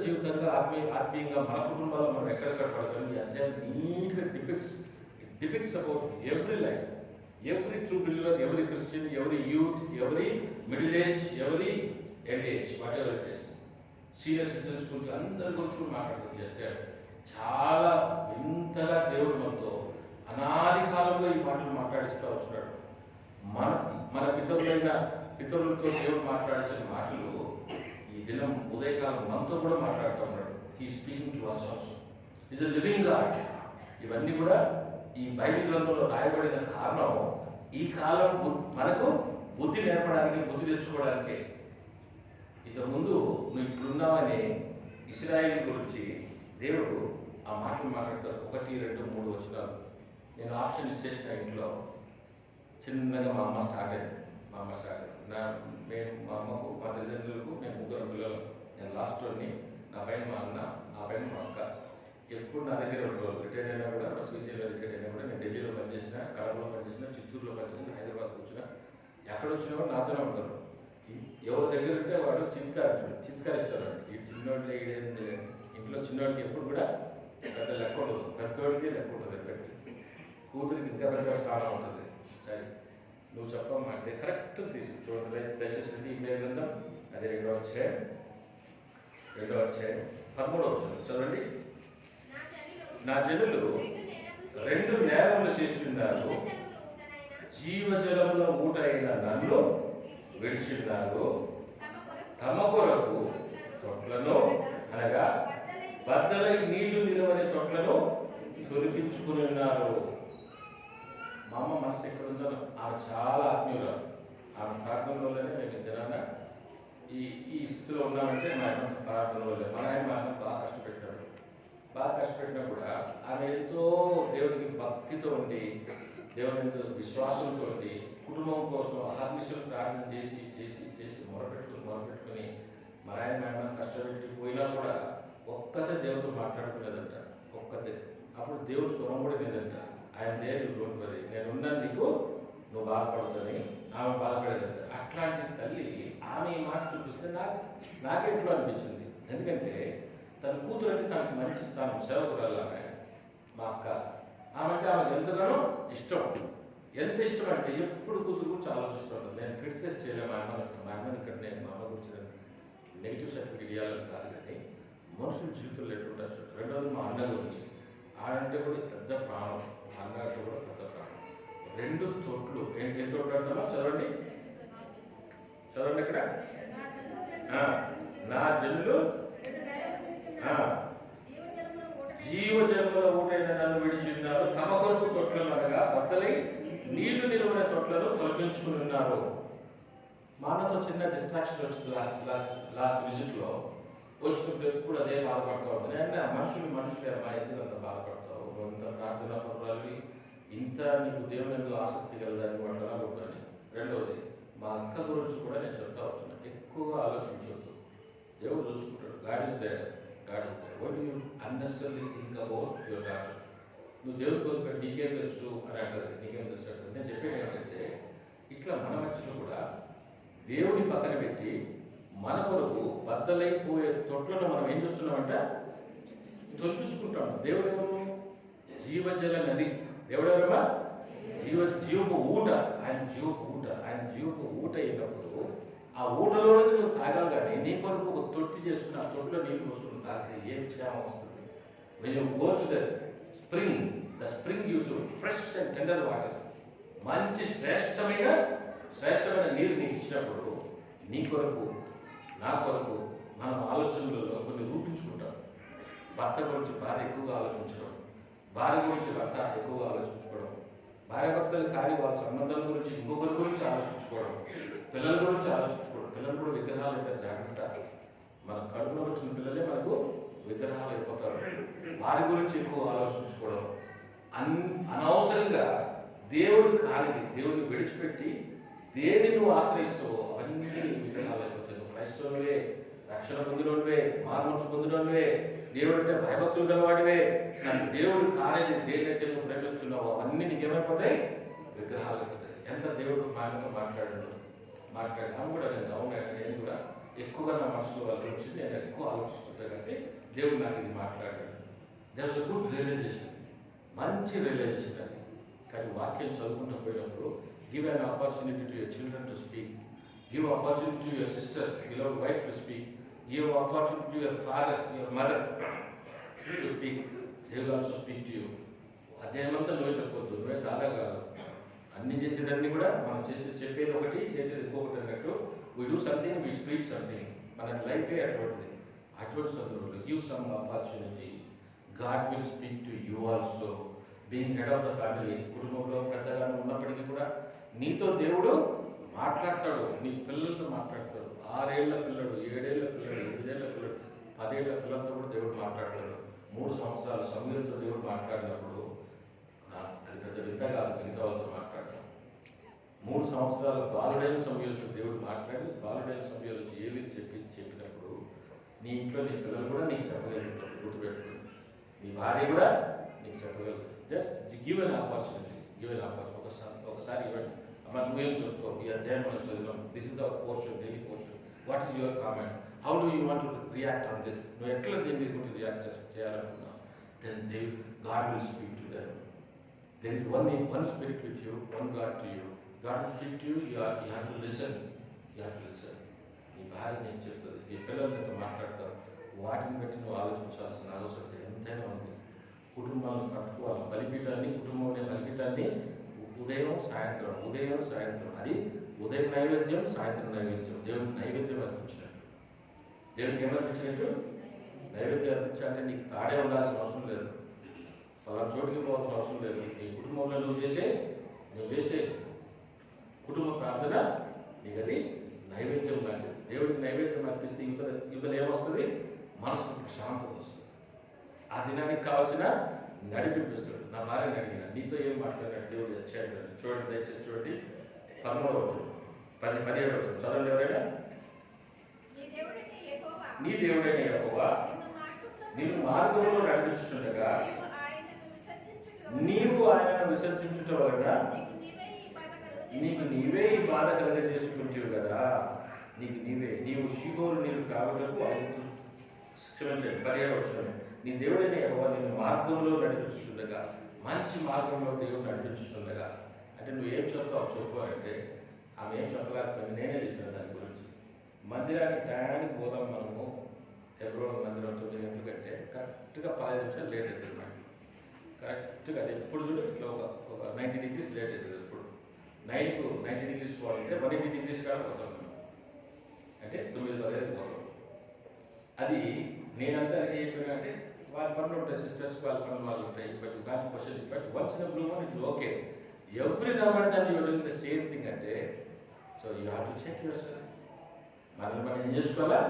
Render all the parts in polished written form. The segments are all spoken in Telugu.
జీవితంగా ఆత్మీయంగా మన కుటుంబాల్లో మనం ఎక్కడెక్కడ పడతాం. ఈ అధ్యాయం నీట్గా depicts about every life, every true believer, every Christian, every youth, every middle age, every end age, what ever it is, senior citizens గురించి అందరి గురించి కూడా మాట్లాడుతుంది ఈ అధ్యాయం. చాలా వింతగా దేవుడు మనతో అనాది కాలంలో ఈ మాటలు మాట్లాడిస్తూ వచ్చినాడు. మన పితరులతో దేవుడు మాట్లాడించిన మాటలు ఈ దినం ఉదయకాలం మనతో కూడా మాట్లాడుతూ ఉన్నాడు. He speaking to us also. Is a living God. ఇవన్నీ కూడా ఈ బైబిల్ గ్రంథంలో రాయబడిన కారణం ఈ కాలం మనకు బుద్ధి నేర్పడానికి, బుద్ధి తెచ్చుకోవడానికి. ఇంతకుముందు నువ్వు ఇప్పుడున్నావని ఇశ్రాయేలు గురించి దేవుడు ఆ మాటలు మాట్లాడతారు. 1, 2, 3 వచనాలు. నేను ఆప్షన్ ఇచ్చేసిన ఇంట్లో చిన్నగా మా అమ్మ స్టార్ట్ అయింది. మా అమ్మకు, మా తల్లిదండ్రులకు మేము 3 పిల్లలు. నేను లాస్ట్ వాడిని. నా పైన మా అన్న, నా పైన మా అక్క. ఎప్పుడు నా దగ్గర ఉండేవాళ్ళు. రిటైర్డ్ అయినా కూడా, శ్రీశైలంలో రిటైర్డ్ అయినా కూడా నేను ఢిల్లీలో పనిచేసిన, కడపలో పనిచేసిన, చిత్తూరులో పనిచేసిన, హైదరాబాద్కి వచ్చిన, ఎక్కడ వచ్చినా కూడా నాతోనే ఉంటారు. ఎవరి దగ్గర ఉంటే వాడు చిత్కారిస్తాడు. ఈ చిన్నోడిలో ఈడేది ఇంట్లో చిన్నోడికి ఎప్పుడు కూడా పెద్ద లెక్క ఉండదు, పెద్దోడికి లెక్క ఉంటుంది. ఎక్కడికి కూతురికి ఇంకా పెద్ద స్థానం ఉంటుంది. సరే నువ్వు చెప్పమ్మా అంటే కరెక్ట్ తీసి చూడండి. దయచేసి ఈ గ్రంథం అదే 2వ అధ్యాయం 13వ వచనం చదవండి. నా జనులు 2 నేరములు చేసి ఉన్నారు, జీవజలముల ఊట అయిన నన్ను విడిచిన్నారు. తమ కొరకు తొట్లను, అనగా బద్దలై నీళ్లు నిలవని తొట్లను తొలిపించుకుని ఉన్నారు. మా అమ్మ మనసు ఎక్కడ ఉందో ఆమె చాలా ఆత్మీయురాలు. ఆమె ప్రార్థన వల్లనే మేము ఇద్దరైనా ఈ స్థితిలో ఉన్నామంటే మా అమ్మ ప్రార్థన వల్లే. మా అమ్మ బాగా కష్టపెట్టినా కూడా ఆమె ఎంతో దేవుడికి భక్తితో ఉండి, దేవుని విశ్వాసంతో ఉండి, కుటుంబం కోసం అహర్నిశలు ప్రార్థన చేసి మొరపెట్టుకుని మా అమ్మ కష్టపెట్టి పోయినా కూడా ఒక్కతే దేవుడితో మాట్లాడుకునేదంట. ఒక్కతే. అప్పుడు దేవుడు స్వరం కూడా వినేదంట. ఆయన దేవుడు డోంట్ వరీ, నేను ఉన్నాను నీకు, నువ్వు బాధపడదని ఆమె బాధపడేదంట. అట్లాంటి తల్లి ఆమె ఈ మాట చూపిస్తే నాకే ఎట్లా అనిపించింది. ఎందుకంటే తన కూతురు అంటే తనకు మంచి స్థానం, సేవకురాలు ఆమె. మా అక్క ఆమె అంటే ఆమెకు ఎంతగానో ఇష్టం. ఎంత ఇష్టం అంటే ఎప్పుడు కూతురు గురించి ఆలోచిస్తూ ఉంటుంది. నేను క్రిటిసైజ్ చేయలేము మా అమ్మని ఇక్కడ. నేను మా అమ్మ గురించి నెగిటివ్ సర్టిఫికేట్ ఇవ్వాలని కాదు, కానీ మనుషుల జీవితంలో ఎట్లుంటారు. రెండవది మా అన్న గురించి. ఆడంటే కూడా పెద్ద ప్రాణం, మా అన్న అంటే కూడా పెద్ద ప్రాణం. 2 తొట్లు. ఏం తోట్లు అంటామో చదవండి ఇక్కడ. నా జనులు జీవజన్మల ఊటైన నన్ను విడిచి ఉన్నారు. తమ కొరకు తొట్లను, అనగా బద్దలై నీళ్లు నిలవని తొట్లను తొలగించుకుని ఉన్నారు. మా అన్నతో చిన్న డిస్ట్రాక్షన్ వచ్చింది లాస్ట్ విజిట్లో. వచ్చినప్పుడు ఎప్పుడు అదే బాధపడతా ఉంటుంది. అంటే మనుషులు మా ఎందుకు అంత బాధపడతావు, అంత ప్రార్థన పర్వాలని, ఇంత నీకు దేవుని ఎందుకు ఆసక్తి కలదని వాళ్ళలా ఉంటాను. రెండవది మా అక్క గురించి కూడా నేను చెప్తా వచ్చున్నా. ఎక్కువగా ఆలోచించవద్దు, దేవుడు చూసుకుంటాడు. God is there. What you unnecessary think about your daughter. నువ్వు దేవుడు కోరుకుంటే నీకేం తెలుసు అని అంటారు. నీకేం తెలుసు అంటారు. నేను చెప్పేది ఏమంటే ఇట్లా మన మధ్యలో కూడా దేవుని పక్కన పెట్టి మన కొరకు బద్దలైపోయే తొట్లను మనం ఏం చేస్తున్నామంటే తొలగించుకుంటాం. దేవుడు ఎవరు? జీవజల నది. దేవుడు ఎవరమ్మా? జీవపు ఊట. ఆయన జీవపు ఊట అయినప్పుడు ఆ ఊటలోనే నువ్వు తాగాలి. కానీ నీ కొరకు ఒక తొట్టి చేసుకుని ఆ తొట్టిలో నీళ్ళు వస్తుంది తాగితే ఏం క్షేమం వస్తుంది? When you go to the spring use fresh and tender water. మంచి శ్రేష్టమైన నీరు నీకు ఇచ్చినప్పుడు నీ కొరకు, నా కొరకు మనం ఆలోచనలలో కొన్ని రూపించుకుంటాం. భర్త గురించి భార్య ఎక్కువగా ఆలోచించడం, భార్య గురించి భర్త ఎక్కువగా ఆలోచించుకోవడం, భార్య భర్తలు కానీ వాళ్ళ సంబంధాల గురించి ఇంకొకరి గురించి ఆలోచించుకోవడం, పిల్లల గురించి ఆలోచించుకోవడం. పిల్లలు కూడా విగ్రహాలు అయితే జాగ్రత్త. మన కడుపులో వచ్చిన పిల్లలే మనకు విగ్రహాలు అయిపోతారు. వారి గురించి ఎక్కువ ఆలోచించుకోవడం, అనవసరంగా దేవుడు కానిది, దేవుడిని విడిచిపెట్టి దేన్ని నువ్వు ఆశ్రయిస్తావో అవన్నీ విగ్రహాలు అయిపోతాయి. నువ్వు క్రైస్తవులే, రక్షణ పొందినోడివే, మారుమనసు పొందినోడివే, దేవుడు అంటే భయభక్తులు గలవాడివే, నన్ను దేవుడు కానిది దేన్నైతే నువ్వు ప్రేమిస్తున్నావో అవన్నీ నీకేమైపోతాయి? విగ్రహాలు అయిపోతాయి. ఎంత దేవుడు మాతో మాట్లాడాను కూడా నేను అవునా, నేను కూడా ఎక్కువగా నా మనసులో వాళ్ళ గురించి నేను ఎక్కువ ఆలోచిస్తుంటా. కాబట్టి దేవుడు నాకు ఇది మాట్లాడాడు. That was a good realisation, మంచి రియలైజేషన్ అది. కానీ వాక్యం చదువుకుంటూ పోయినప్పుడు give an opportunity to your children to speak, give opportunity to your sister, beloved wife to speak, give opportunity to your father, your mother to speak. They will also speak to you. అధ్యాయమంతా నువ్వే చెప్పొద్దు, నువ్వే దాదా కాదు. అన్ని చేసేదాన్ని కూడా మనం చెప్పేది ఒకటి, చేసేది ఇంకొకటి అన్నట్టు. We do something, we speak something. మన లైఫే అటువంటిది. అటువంటి సందర్భంలో give some opportunity, God will speak to you also. Being head of the family, కుటుంబంలో పెద్దగా ఉన్నప్పటికీ కూడా నీతో దేవుడు మాట్లాడతాడు, నీ పిల్లలతో మాట్లాడతాడు. 6 ఏళ్ల పిల్లడు, 7 ఏళ్ల పిల్లడు, 8 ఏళ్ల పిల్లడు, 10 ఏళ్ల పిల్లలతో కూడా దేవుడు మాట్లాడతాడు. 3 సంవత్సరాల సమయంతో దేవుడు మాట్లాడినప్పుడు అది పెద్ద వింత కాదు, మిగతా వాళ్ళతో మాట్లాడతాం. 3 సంవత్సరాల బాలుడైన సమయంతో దేవుడు మాట్లాడి, బాలుడైన సమయంలో ఏవి చెప్పినప్పుడు నీ ఇంట్లో నీ పిల్లలు కూడా నీకు చెప్పగలుగుతారు. గుర్తుపెట్టుకుని నీ భార్య కూడా నీకు చెప్పగలుగుతారు. Just give an opportunity, give an opportunity. ఒకసారి ఇవ్వండి. అమ్మ నువ్వేం చెప్తావు, ఈ అధ్యాయం మనం చదివాం, this is the portion, daily portion, what is your comment, how do you want to react on this. నువ్వు ఎట్లా దీన్ని గురించి రియాక్ట్ చేయాలనుకున్నావు. Then God will speak to them. There is one spirit with you, one God to you. God will speak to you, you have to listen. You have to listen. నీ భార్య నేను చెప్తుంది, నీ పిల్లలతో మాట్లాడతారు. వాటిని బట్టి నువ్వు ఆలోచించాల్సిన ఆలోచన ఎంతైనా ఉంది. కుటుంబాలను కట్టుకోవాలి. బలిపీఠాన్ని, కుటుంబంలో బలిపీఠాన్ని ఉదయం సాయంత్రం, అది ఉదయం నైవేద్యం, సాయంత్రం నైవేద్యం. దేవుడికి నైవేద్యం అర్పించినట్టు. దేవుడికి ఏమర్పించినట్టు? నైవేద్యం అర్పించాలంటే నీకు తాడే ఉండాల్సిన అవసరం లేదు, అలా చోటుకి పోవాల్సిన అవసరం లేదు. నీ కుటుంబంలో నువ్వు చేసే కుటుంబ ప్రార్థన నీకు అది నైవేద్యం లాంటిది. దేవుడికి నైవేద్యం అర్పిస్తే యువతలు ఏమొస్తుంది? మనసుకు శాంతత వస్తుంది. ఆ దినానికి కావాల్సిన నడిపిస్తాడు. నా భార్యని అడిగిన, నీతో ఏం మాట్లాడినాడు దేవుడు వచ్చాడు చూడండి, దయచేసి చూడండి. 13వ వచనం, 17వ వచనం చదవండి ఎవరైనా. నీ దేవుడైన యెహోవా నిన్ను మార్గంలో నడిపించుతుండగా నీవు ఆయనను విసర్జించుట వలన నీకు నీవే ఈ బాధ కలగజేసుకుంటావు కదా. నీవు షీగోలు నీరు కావటకు క్షమించండి. 17వ వచనం, నీ దేవుడైన యెహోవా నిన్ను మార్గంలో నడిపించుతుండగా, మంచి మార్గంలో దేవుడు నడిపించుతుండగా. అంటే నువ్వేం చెప్తావు చెప్పు అంటే ఆమె ఏం చెప్పలేకపోయింది, నేనే చెప్పాను దాని గురించి. మందిరానికి టయానికి పోదాం మనము. హెబ్రోన్ మందిరం 9 గంటల కంటే కరెక్ట్గా 15 నిమిషాలు లేట్ అవుతుంది. కరెక్ట్గా అది ఎప్పుడు చూడు ఇట్లా ఒక 90 degrees లేట్ అవుతుంది. ఎప్పుడు 9కు 90 degrees పోవాలంటే 180 degrees కాడ పోతాం మనం. అంటే 9:15 పోతాం. అది నేనంతా రెడీ అయిపోయినా అంటే వాళ్ళ పనులు ఉంటాయి, సిస్టర్స్ వాళ్ళ పనులు వాళ్ళు ఉంటాయి. బట్ దాని question but once in a blue moon it okay. Every now and then you are doing the same thing అంటే so you have to check yourself. మనం ఏం చేసుకోవాలా?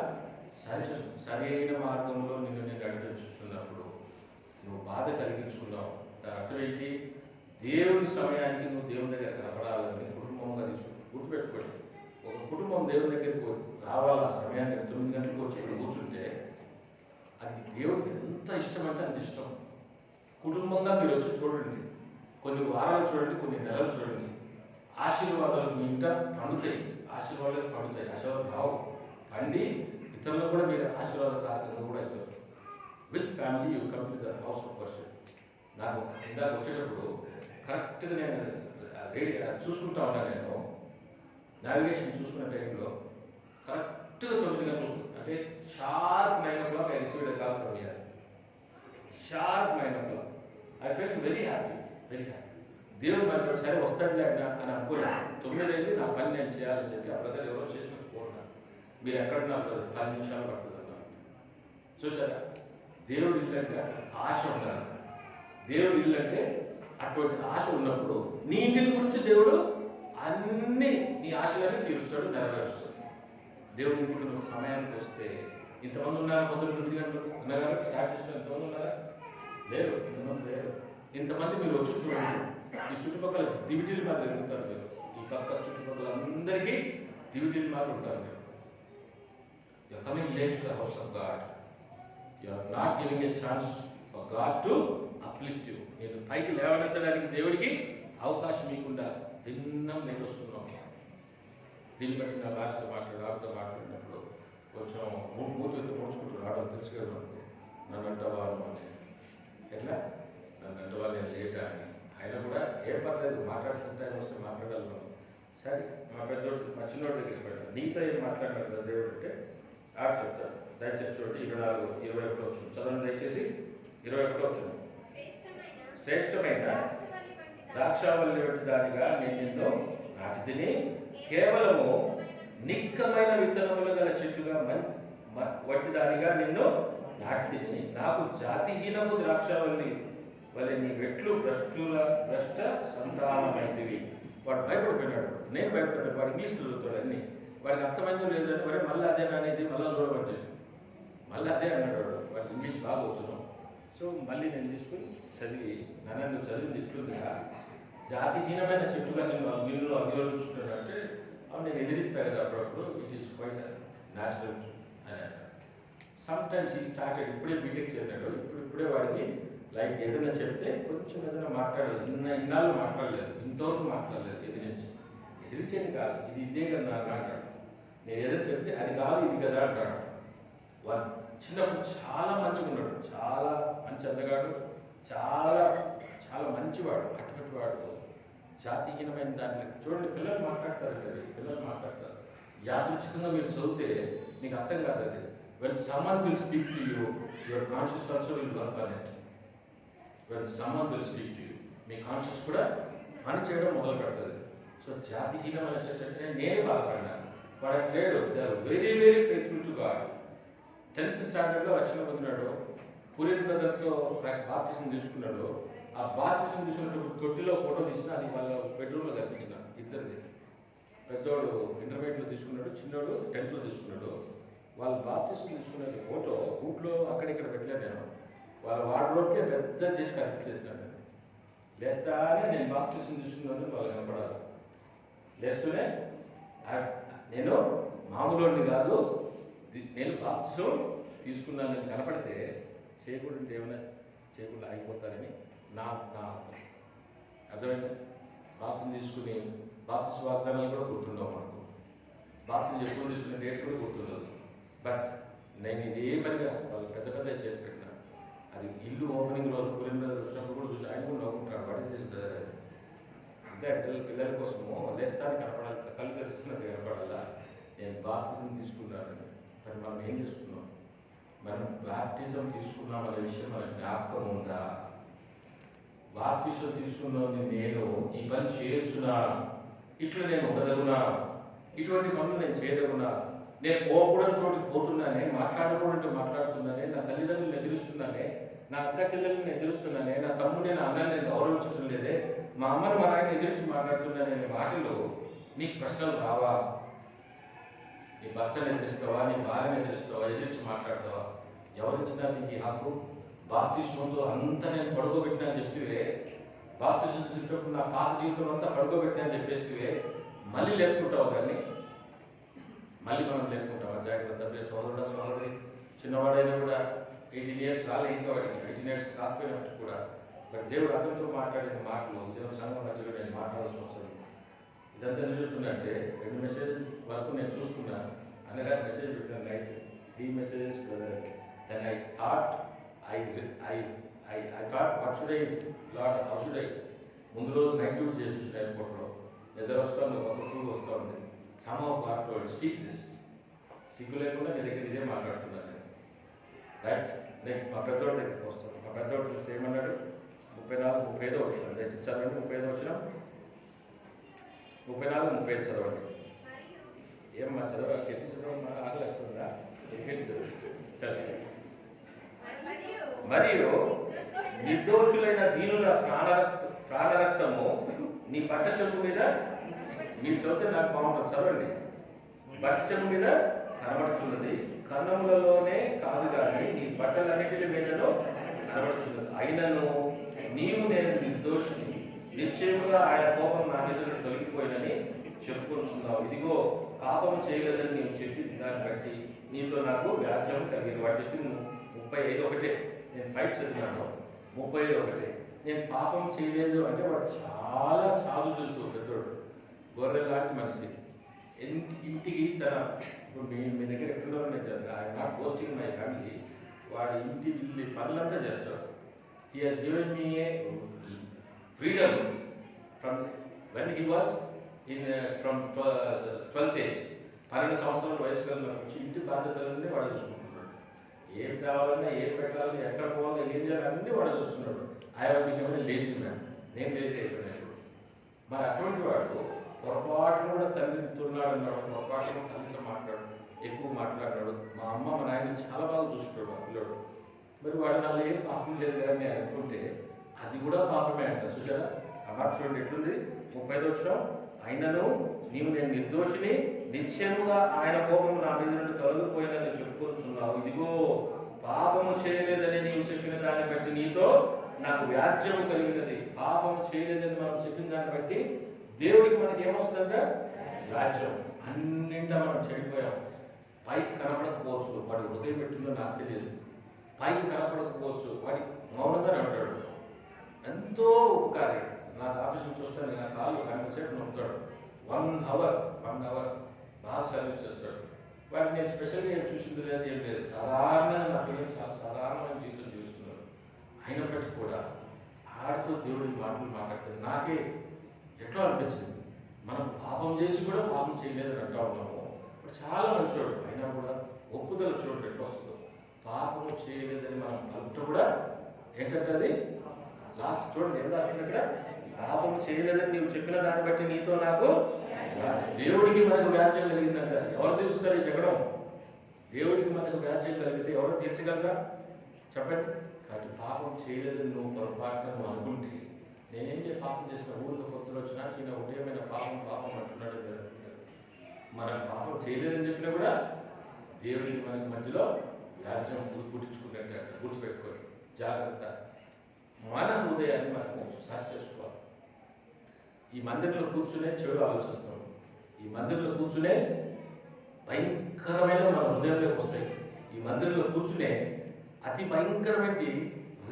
సరైన మార్గంలో నిన్ను నేను నడిపించుతున్నప్పుడు నువ్వు బాధ కలిగించుకున్నావు. దాని అర్థం ఏంటి? దేవుని సమయానికి నువ్వు దేవుని దగ్గర కనపడాలని కుటుంబంగా గుర్తుపెట్టుకోండి. ఒక కుటుంబం దేవుని దగ్గరికి రావాలి. ఆ సమయానికి 9 గంటలకు వచ్చి కూర్చుంటే అది దేవుడికి ఎంత ఇష్టం అంటే అంత ఇష్టం. కుటుంబంగా మీరు వచ్చి చూడండి, కొన్ని వారాలు చూడండి, కొన్ని నెలలు చూడండి. ఆశీర్వాదాలు మీ ఇంట పండుతాయి, ఆశీర్వాదాలు రావు, పండి ఇతరులకు కూడా మీరు ఆశీర్వాదకారకంగా కూడా అవుతారు. With family you come to the house of worship. నాకు ఇందాక వచ్చేటప్పుడు కరెక్ట్గా నేను రెడీ చూసుకుంటా ఉన్నాను. నేను నావిగేషన్ చూసుకున్న టైంలో కరెక్ట్గా 9 గంటలకు అంటే sharp 9 o'clock I received a call from here. Sharp 9 o'clock I felt very happy. దేవుడు మరి సరే వస్తాడులే అని అనుకోలేదు. 9 అయింది, నా పని నేను చేయాలని చెప్పి ఆ బ్రదర్ ఎవరో చేసుకుని పోతున్నారు. మీరు ఎక్కడున్నారు బ్రదర్? 10 నిమిషాలు పడుతుంది అన్నారు. చూసారా? దేవుడు ఇల్లు అంటే ఆశ ఉండాలి. దేవుడు ఇల్లు అంటే అటువంటి ఆశ ఉన్నప్పుడు నీ ఇంటిని గురించి దేవుడు అన్ని నీ ఆశలన్నీ తీరుస్తాడు, నెరవేరుస్తాడు. దేవుడి ఇంటికి నువ్వు సమయానికి వస్తే ఇంతమంది ఉన్నారు. పొద్దున్న 9 గంటలకు అన్నగారు స్టార్ట్ చేసిన ఎంతమంది ఉన్నారా? లేరు, ఇంతమంది లేరు. ఇంతమంది మీరు వచ్చి చూడండి. ఈ చుట్టుపక్కల దివిటీలు మాత్రం ఎదుగుతారు. మీరు ఈ పక్క చుట్టుపక్కల అందరికీ దివిటీలు మాత్రం ఉంటారు. మీరు you are coming late to the house of God. You are not giving a chance for God to uplift you. నేను పైకి లేవనెత్తడానికి దేవుడికి అవకాశం ఇవ్వకుండా భిన్నం నేను వస్తున్నాను. దీన్ని బట్టి నా భార్యతో మాట్లాడినప్పుడు కొంచెం మూతులతో పోడ్చుకుంటూ రావడం తెలుసు కదా మనకు. నన్ను అంటావా అని. ఎట్లా నన్ను అంటావా నేను లేటా అని. ఆయన కూడా ఏం పర్లేదు మాట్లాడాల్సిన టైం వస్తే మాట్లాడాలి మనం. సరే మా పెద్దోడు మా చిన్నోడి దగ్గరికి పెట్టాడు. నీతో ఏం మాట్లాడినాడు కదా దేవుడు అంటే ఆడ చెప్తాడు. దయచేసి చూడండి 24:21 వచ్చిన చదవండి దయచేసి. 21 వచ్చిన శ్రేష్టమైన ద్రాక్షావల్లి వంటి దానిగా నేను నిన్ను నాటి తిని కేవలము నిక్కమైన విత్తనములు గల చెట్టుగా వంటి దానిగా నిన్ను నాటి తిని నాకు జాతిహీనము ద్రాక్షావల్లి వల్ల నీ వెట్లు భ్రష్ట సంతానమైనవి. వాడు భయపడిపోయినాడు. నేను భయపడ్డాడు. వాడు ఇంగ్లీష్ చదువుతాడు అన్ని. వాడికి అర్థమైందో లేదంటే మరి మళ్ళీ అదే అనేది మళ్ళీ చూడబట్టింది. మళ్ళీ అదే అన్నాడు వాడు. వాడికి ఇంగ్లీష్ బాగా వచ్చున్నాం. సో మళ్ళీ నేను తీసుకుని చదివి నన్ను చదివింది ఇట్లుందిగా జాతిహీనమైన చెట్టుగా నిన్ను అభివర్తిస్తున్నాడు అంటే నేను ఎదిరిస్తాను కదా అప్పుడప్పుడు. It is quite natural. Some times ఈ స్టార్టెడ్ ఇప్పుడే బీటెక్ చేశాడు. ఇప్పుడే వాడికి లైక్ ఏదైనా చెప్తే కొంచెం ఏదైనా మాట్లాడలేదు. ఇన్నాళ్ళు మాట్లాడలేదు, ఇంతవరకు మాట్లాడలేదు. ఎదిరించేది కాదు, ఇది ఇదే కదా అంటాడు. నేను ఏదైనా చెప్తే అది కాదు ఇది కదా అంటాడు. వాడు చిన్నప్పుడు చాలా మంచిగా ఉన్నాడు, చాలా మంచి అందగాడు, చాలా చాలా మంచివాడు. అటువంటి వాడు జాతిహీనమైన దాంట్లో చూడండి పిల్లలు మాట్లాడతారు. పిల్లలు మాట్లాడతారు యాదృచ్ఛికంగా మీరు చదివితే మీకు అర్థం కాదు అది. When someone will speak to you your conscious also will work on it. When someone will speak to you me conscious కూడా పని చేయడం మొదలు పెడుతుంది. సో జాతిహీనమైన చెట్టు నేను బాధపడినాను. వాడు లేడు. They are very very faithful to God. 10th స్టాండర్డ్లో రక్షణ పొందినాడు. పూరియన్ బ్రదర్తో బాప్తిజం తీసుకున్నాడు. ఆ బాప్తిజం తీసుకున్నప్పుడు తొట్టిలో ఫోటో తీసిన అది వాళ్ళ బెడ్రూమ్లో కనిపించిన ఇద్దరిది. పెద్దోడు ఇంటర్మీడియట్లో తీసుకున్నాడు, చిన్నోడు 10th తీసుకున్నాడు. వాళ్ళు బాప్తిజం తీసుకునే ఫోటో ఊట్లో అక్కడిక్కడ పెట్టలేదు. నేను వాళ్ళ వార్డ్రోబ్కే పెద్ద చేసి కనిపించేసినాను. లేస్తానే నేను బాప్తిజం తీసుకున్నాను వాళ్ళు కనపడాలి. లేస్తూనే నేను మామూలుని కాదు, నేను బాప్తిజం తీసుకున్నాను కనపడితే చేయకూడదు ఏమైనా చేయకుండా అయిపోతారని నా అర్థమైంది. బాప్తిజం తీసుకుని బాప్తిజం వాగ్దానాలు కూడా గుర్తుండవు మనకు. బాప్తిజం ఎప్పుడు తీసుకునే డేట్ కూడా గుర్తుండదు. బట్ నేను ఇదే పనిగా వాళ్ళు పెద్ద పెద్ద చేసి పెట్టినా. అది ఇల్లు ఓపెనింగ్ రోజు పూరిన వచ్చినప్పుడు కూడా చూసి ఆయన కూడా నవ్వుకుంటాడు. వాడే చేసి బ్రదర్ అంటే పిల్లల కోసము లేస్తానికి కనపడాలి, కళ్ళు తెరుస్తున్నది కనపడాలా. నేను బాప్తిజం తీసుకున్నానని. మరి మనం ఏం చేస్తున్నాం? మనం బాప్టిజం తీసుకున్నాం అనే విషయం మన జ్ఞాపకం ఉందా? బాప్టిజం తీసుకున్నాను నేను ఈ పని చేయొచ్చునా? ఇట్లా నేను ఉండదగునా? ఇటువంటి పనులు నేను చేయదగునా? నేను పోకూడని చోటుకి పోతున్నానే, మాట్లాడకూడదు మాట్లాడుతున్నానే, నా తల్లిదండ్రులను ఎదురుస్తున్నానే, నా అక్క చెల్లెలను ఎదురుస్తున్నానే, నా తమ్ముడిని నా అన్నని నేను గౌరవించడం లేదే, మా అమ్మను మా నాయన ఎదురించి మాట్లాడుతున్నానే వాటిలో నీకు ప్రశ్నలు రావా? నీ భర్తను ఎదిరిస్తావా? నీ భార్యను ఎదిరిస్తావా? ఎదిరించి మాట్లాడతావా? ఎవరిచ్చినా నీకు ఈ హక్కు? బాప్తిజంతో అంతా నేను పడుకోబెట్టినా అని చెప్తివే, బాప్తిజం చూసేటప్పుడు నా పాత జీవితం అంతా పడుకోబెట్టినా అని చెప్పేస్తే మళ్ళీ లేపుకుంటావు. కానీ మళ్ళీ మనం లేపుకుంటాం. జాగ్రత్త సోదరుడా సోదరి, చిన్నవాడైనా కూడా 18 years రాలే ఇంకా వాడికి, 18 years కాకపోయినట్టు కూడా బట్ దేవుడు అతనితో మాట్లాడిన మాటలు ఇతర సంఘం మధ్యలో నేను మాట్లాడాల్సి వస్తుంది. ఇదంతా చెప్తుందంటే 2 మెసేజ్ వరకు నేను చూసుకున్నాను. అన్నగారు మెసేజ్ పెట్టాను night 3 messages then I thought what should I Lord, how should I. ముందు రోజు నైట్ డ్యూటీ చేసి ఎయిర్పోర్ట్లో నిద్ర వస్తాను, ఒక టూర్ వస్తూ ఉంది. Some of God told speak this. సిగ్గు లేకుండా నీ దగ్గర ఇదే మాట్లాడుతున్నాను నేను. రైట్ నెక్స్ట్ మా పెద్దోడి దగ్గరికి వస్తాను. మా పెద్దోడు చూస్తే ఏమన్నాడు? 34-35 వచ్చిన దయచేసి చదవండి. 35 వచ్చిన 34-35 చదవండి. ఏమమ్మా చదవాలి? చెట్టు చదవమ్మా, ఆకలిస్తుందా? చదివి. మరియు నిర్దోషులైన దీనుల ప్రాణరక్తము నీ పట్ట చెంపు మీద, మీరు చదివితే నాకు బాగుంటుంది చదవండి. పట్ట చెంపు మీద కనబడుచున్నది, కన్నములలోనే కాదు కానీ నీ బట్టలన్నిటి మీదను కనబడుచున్నది. అయినను నీవు నేను నిర్దోషిని, నిశ్చయముగా ఆయన కోపం నా మీద తొలగిపోయినని చెప్పుకొచ్చున్నావు. ఇదిగో పాపం చేయలేదని నీవు చెప్పి దాన్ని బట్టి నీతో నాకు వ్యాజ్యం కలిగింది. వాడు చెప్పి 35 నేను బయట చదివినాను. 35 నేను పాపం చేయలేదు అంటే వాడు చాలా సాధు జంతువు, పెద్దోడు, గొర్రె లాంటి మనిషి. ఇంటికి తన ఇప్పుడు మీ దగ్గర ఎక్కడో I not posting my family. వాడు ఇంటి ఇల్లు పనులంతా చేస్తాడు. He has given me a freedom from when he was in from 12th age. 12 సంవత్సరాల వయసు వచ్చి ఇంటి బాధ్యతలన్నీ వాడు చూసుకుంటున్నాడు. ఏం కావాలన్నా, ఏం పెట్టాలని, ఎక్కడ పోవాలన్నా, ఏం చేయాలన్నీ వాడు చూస్తున్నాడు. I have become a lazy man. నేను లేజీ అయిపోయినా ఇప్పుడు. మరి అటువంటి వాడు పొరపాటును కూడా తండ్రి తిడుతున్నాడు అన్నాడు, పొరపాటును తల్లితో ఎక్కువ మాట్లాడినాడు. మా అమ్మ మా నాయన చాలా బాగా చూస్తున్నాడు ఆ పిల్లడు. మరి వాడు నాలో ఏం పాపం లేదు కానీ అనుకుంటే అది కూడా పాపమే అంట. చూసారా ఆ మాట చూడండి ఎట్లుంది. 35వ వచనం, అయినను నీవు నేను నిర్దోషిని, నిశ్చయముగా ఆయన కోపం నా మీద నుండి తొలగిపోయినని చెప్పుకొచ్చున్నావు. ఇదిగో పాపము చేయలేదని నీవు చెప్పిన దాన్ని బట్టి నీతో నాకు వ్యాజ్యము కలిగినది. పాపము చేయలేదని మనం చెప్పిన దాన్ని బట్టి దేవుడికి మనకి ఏమొస్తుందంట? వ్యాజ్యం. అన్నింటా మనం చెడిపోయాం. పైకి కనపడకపోవచ్చు, వాడి హృదయం పెట్టిందో నాకు తెలియదు. పైకి కనపడకపోవచ్చు, వాడి మౌనంగానే ఉంటాడు. ఎంతో ఉపకారి. నాకు ఆఫీసులు చూస్తాను, నా కాళ్ళు గంట సేపు నొప్పుతాడు. 1 అవర్ బాగా సర్వీస్ చేస్తాడు. వాడిని నేను స్పెషల్గా ఏం చూసింది లేదు, ఏం లేదు. సాధారణంగా నా పిల్లలు చాలా సాధారణమైన జీవితం జీవిస్తున్నాడు. అయినప్పటికీ కూడా ఆడితో దేవుడికి మాటలు మాట్లాడుతుంది. నాకే ఎట్లా అనిపించింది, మనం పాపం చేసి కూడా పాపం చేయలేదని అంటా ఉన్నాము. ఇప్పుడు చాలా మంచోడు అయినా కూడా ఒప్పుదల చూడండి ఎట్లా వస్తుందో. పాపం చేయలేదని మనం పలుట కూడా ఏంటంటే అది లాస్ట్ చూడండి ఏం రాస్తుంది అక్కడ, పాపం చేయలేదని నీవు చెప్పిన దాన్ని బట్టి నీతో నాకు దేవుడికి మనకు వ్యాజ్యం కలిగిందంట. ఎవరు తెలుస్తారు ఈ జగడం? దేవుడికి మనకు వ్యాజ్యం కలిగితే ఎవరు తీర్చగలరా చెప్పండి. కాబట్టి పాపం చేయలేదని నువ్వు పొరపాటున నువ్వు అనుకుంటే, నేనేం పాపం చేసిన ఊరికి పొత్తులు వచ్చినా చిన్న ఉదయమైన పాపం అంటున్నాడు. మనం పాపం చేయలేదని చెప్పినా కూడా దేవుడికి మనకి మధ్యలో వ్యాజ్యం పుట్టించుకున్నట్టు గుర్తుపెట్టుకోండి. జాగ్రత్త. మన హృదయాన్ని మనము సరి చేసుకోవాలి. ఈ మందిరంలో కూర్చునే చెడు ఆలోచిస్తాం. ఈ మందిరంలో కూర్చునే భయంకరమైన మన హృదయంలోకి వస్తాయి. ఈ మందిరంలో కూర్చునే అతి భయంకరమైన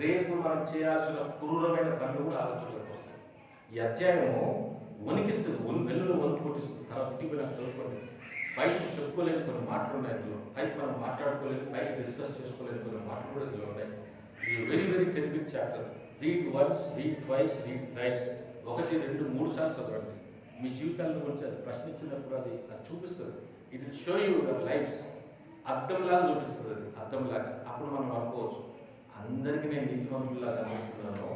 రేపు మనం చేయాల్సిన క్రూరమైన పనులు కూడా ఆలోచనలోకి వస్తాయి. ఈ అధ్యాయము వణికిస్తుంది, వెన్నులో వణికి పుట్టిస్తుంది. తర్వాత ఇంటికి నాకు చదువుకోండి. బయట చెప్పుకోలేదు కొన్ని మాటలు ఉన్నాయి ఇందులో. పైకి మనం మాట్లాడుకోలేదు, పైకి డిస్కస్ చేసుకోలేదు కొన్ని మాటలు కూడా ఇందులో ఉన్నాయి. ఇది very very terrific chapter. Read once, read twice, read thrice. 1, 2, 3 సార్లు చదవండి. మీ జీవితాల గురించి అది ప్రశ్నించినప్పుడు అది చూపిస్తుంది. ఇది షో యూ యువర్ లైఫ్. అర్థంలాగా చూపిస్తుంది. అది అర్థంలాగా. అప్పుడు మనం అనుకోవచ్చు, అందరికీ నేను నీతిమంతులాగా అనుకుంటున్నాను,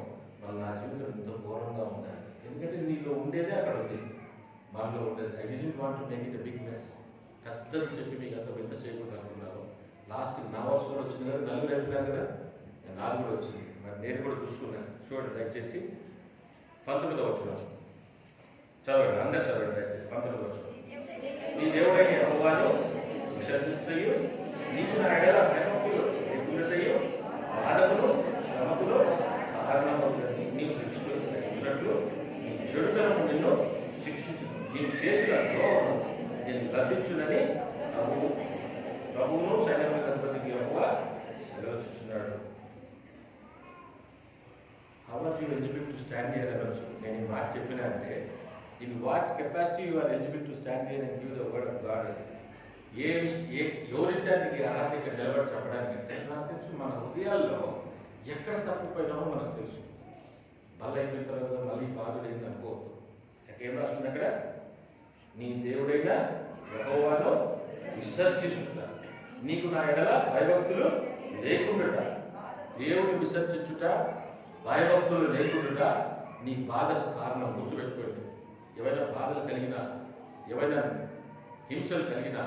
మరి నా జీవితం ఎంతో ఘోరంగా ఉండాలి. ఎందుకంటే నీలో ఉండేదే అక్కడ ఉంది, మనలో ఉండేది. I didn't want to make it a big mess. పెద్దది చెప్పి మీకు అంత వింత చేయకూడదు అనుకున్నాను. లాస్ట్కి నా వర్షం కూడా వచ్చింది కదా, నలుగురు అయిపోయినారు కదా, నాకు కూడా వచ్చింది. మరి నేను కూడా చూసుకున్నాను. చూడండి దయచేసి 19వ వచనం చదవండి, అందరు చదవండి దయచేసి. 19వ వచనం, నీ దేవుడైన యెహోవాను విసర్జించుటయు, నీకు నా ఎడల భయభక్తులు లేకుండాటయు, బాధకులు శ్రమకులు కారణమవుతుంది. నీవు తెలుసుకున్నట్లు నీ చెడుతనము నిన్ను శిక్షించు. నీవు చేసిన ద్రోహము నేను గర్వించునని ప్రభువును సైన్యముల అధిపతికి యెహోవా సెలవిస్తున్నాడు. How are you eligible to stand here అనొచ్చు. నేను ఈ మాట చెప్పినా అంటే, in what capacity you are eligible to stand here and give the word of God. ఎవరిచ్చారు నీకు అర్హత ఇక్కడ నిలబడి చెప్పడానికంటే, నాకు తెలుసు మన హృదయాల్లో ఎక్కడ తప్పిపోయినామో మనకు తెలుసు. మళ్ళీ అయిపోయిన తర్వాత మళ్ళీ బాధుడైంది అనుకోవద్దు. ఏం రాస్తుంది అక్కడ, నీ దేవుడైన యెహోవాను విసర్జించుట, నీకు నా ఎడల భయభక్తులు లేకుండుట. దేవుని విసర్జించుట, భయభక్తులు లేకుండుట నీ బాధకు కారణం. గుర్తుపెట్టుకోండి. ఏవైనా బాధలు కలిగినా, ఏవైనా హింసలు కలిగినా,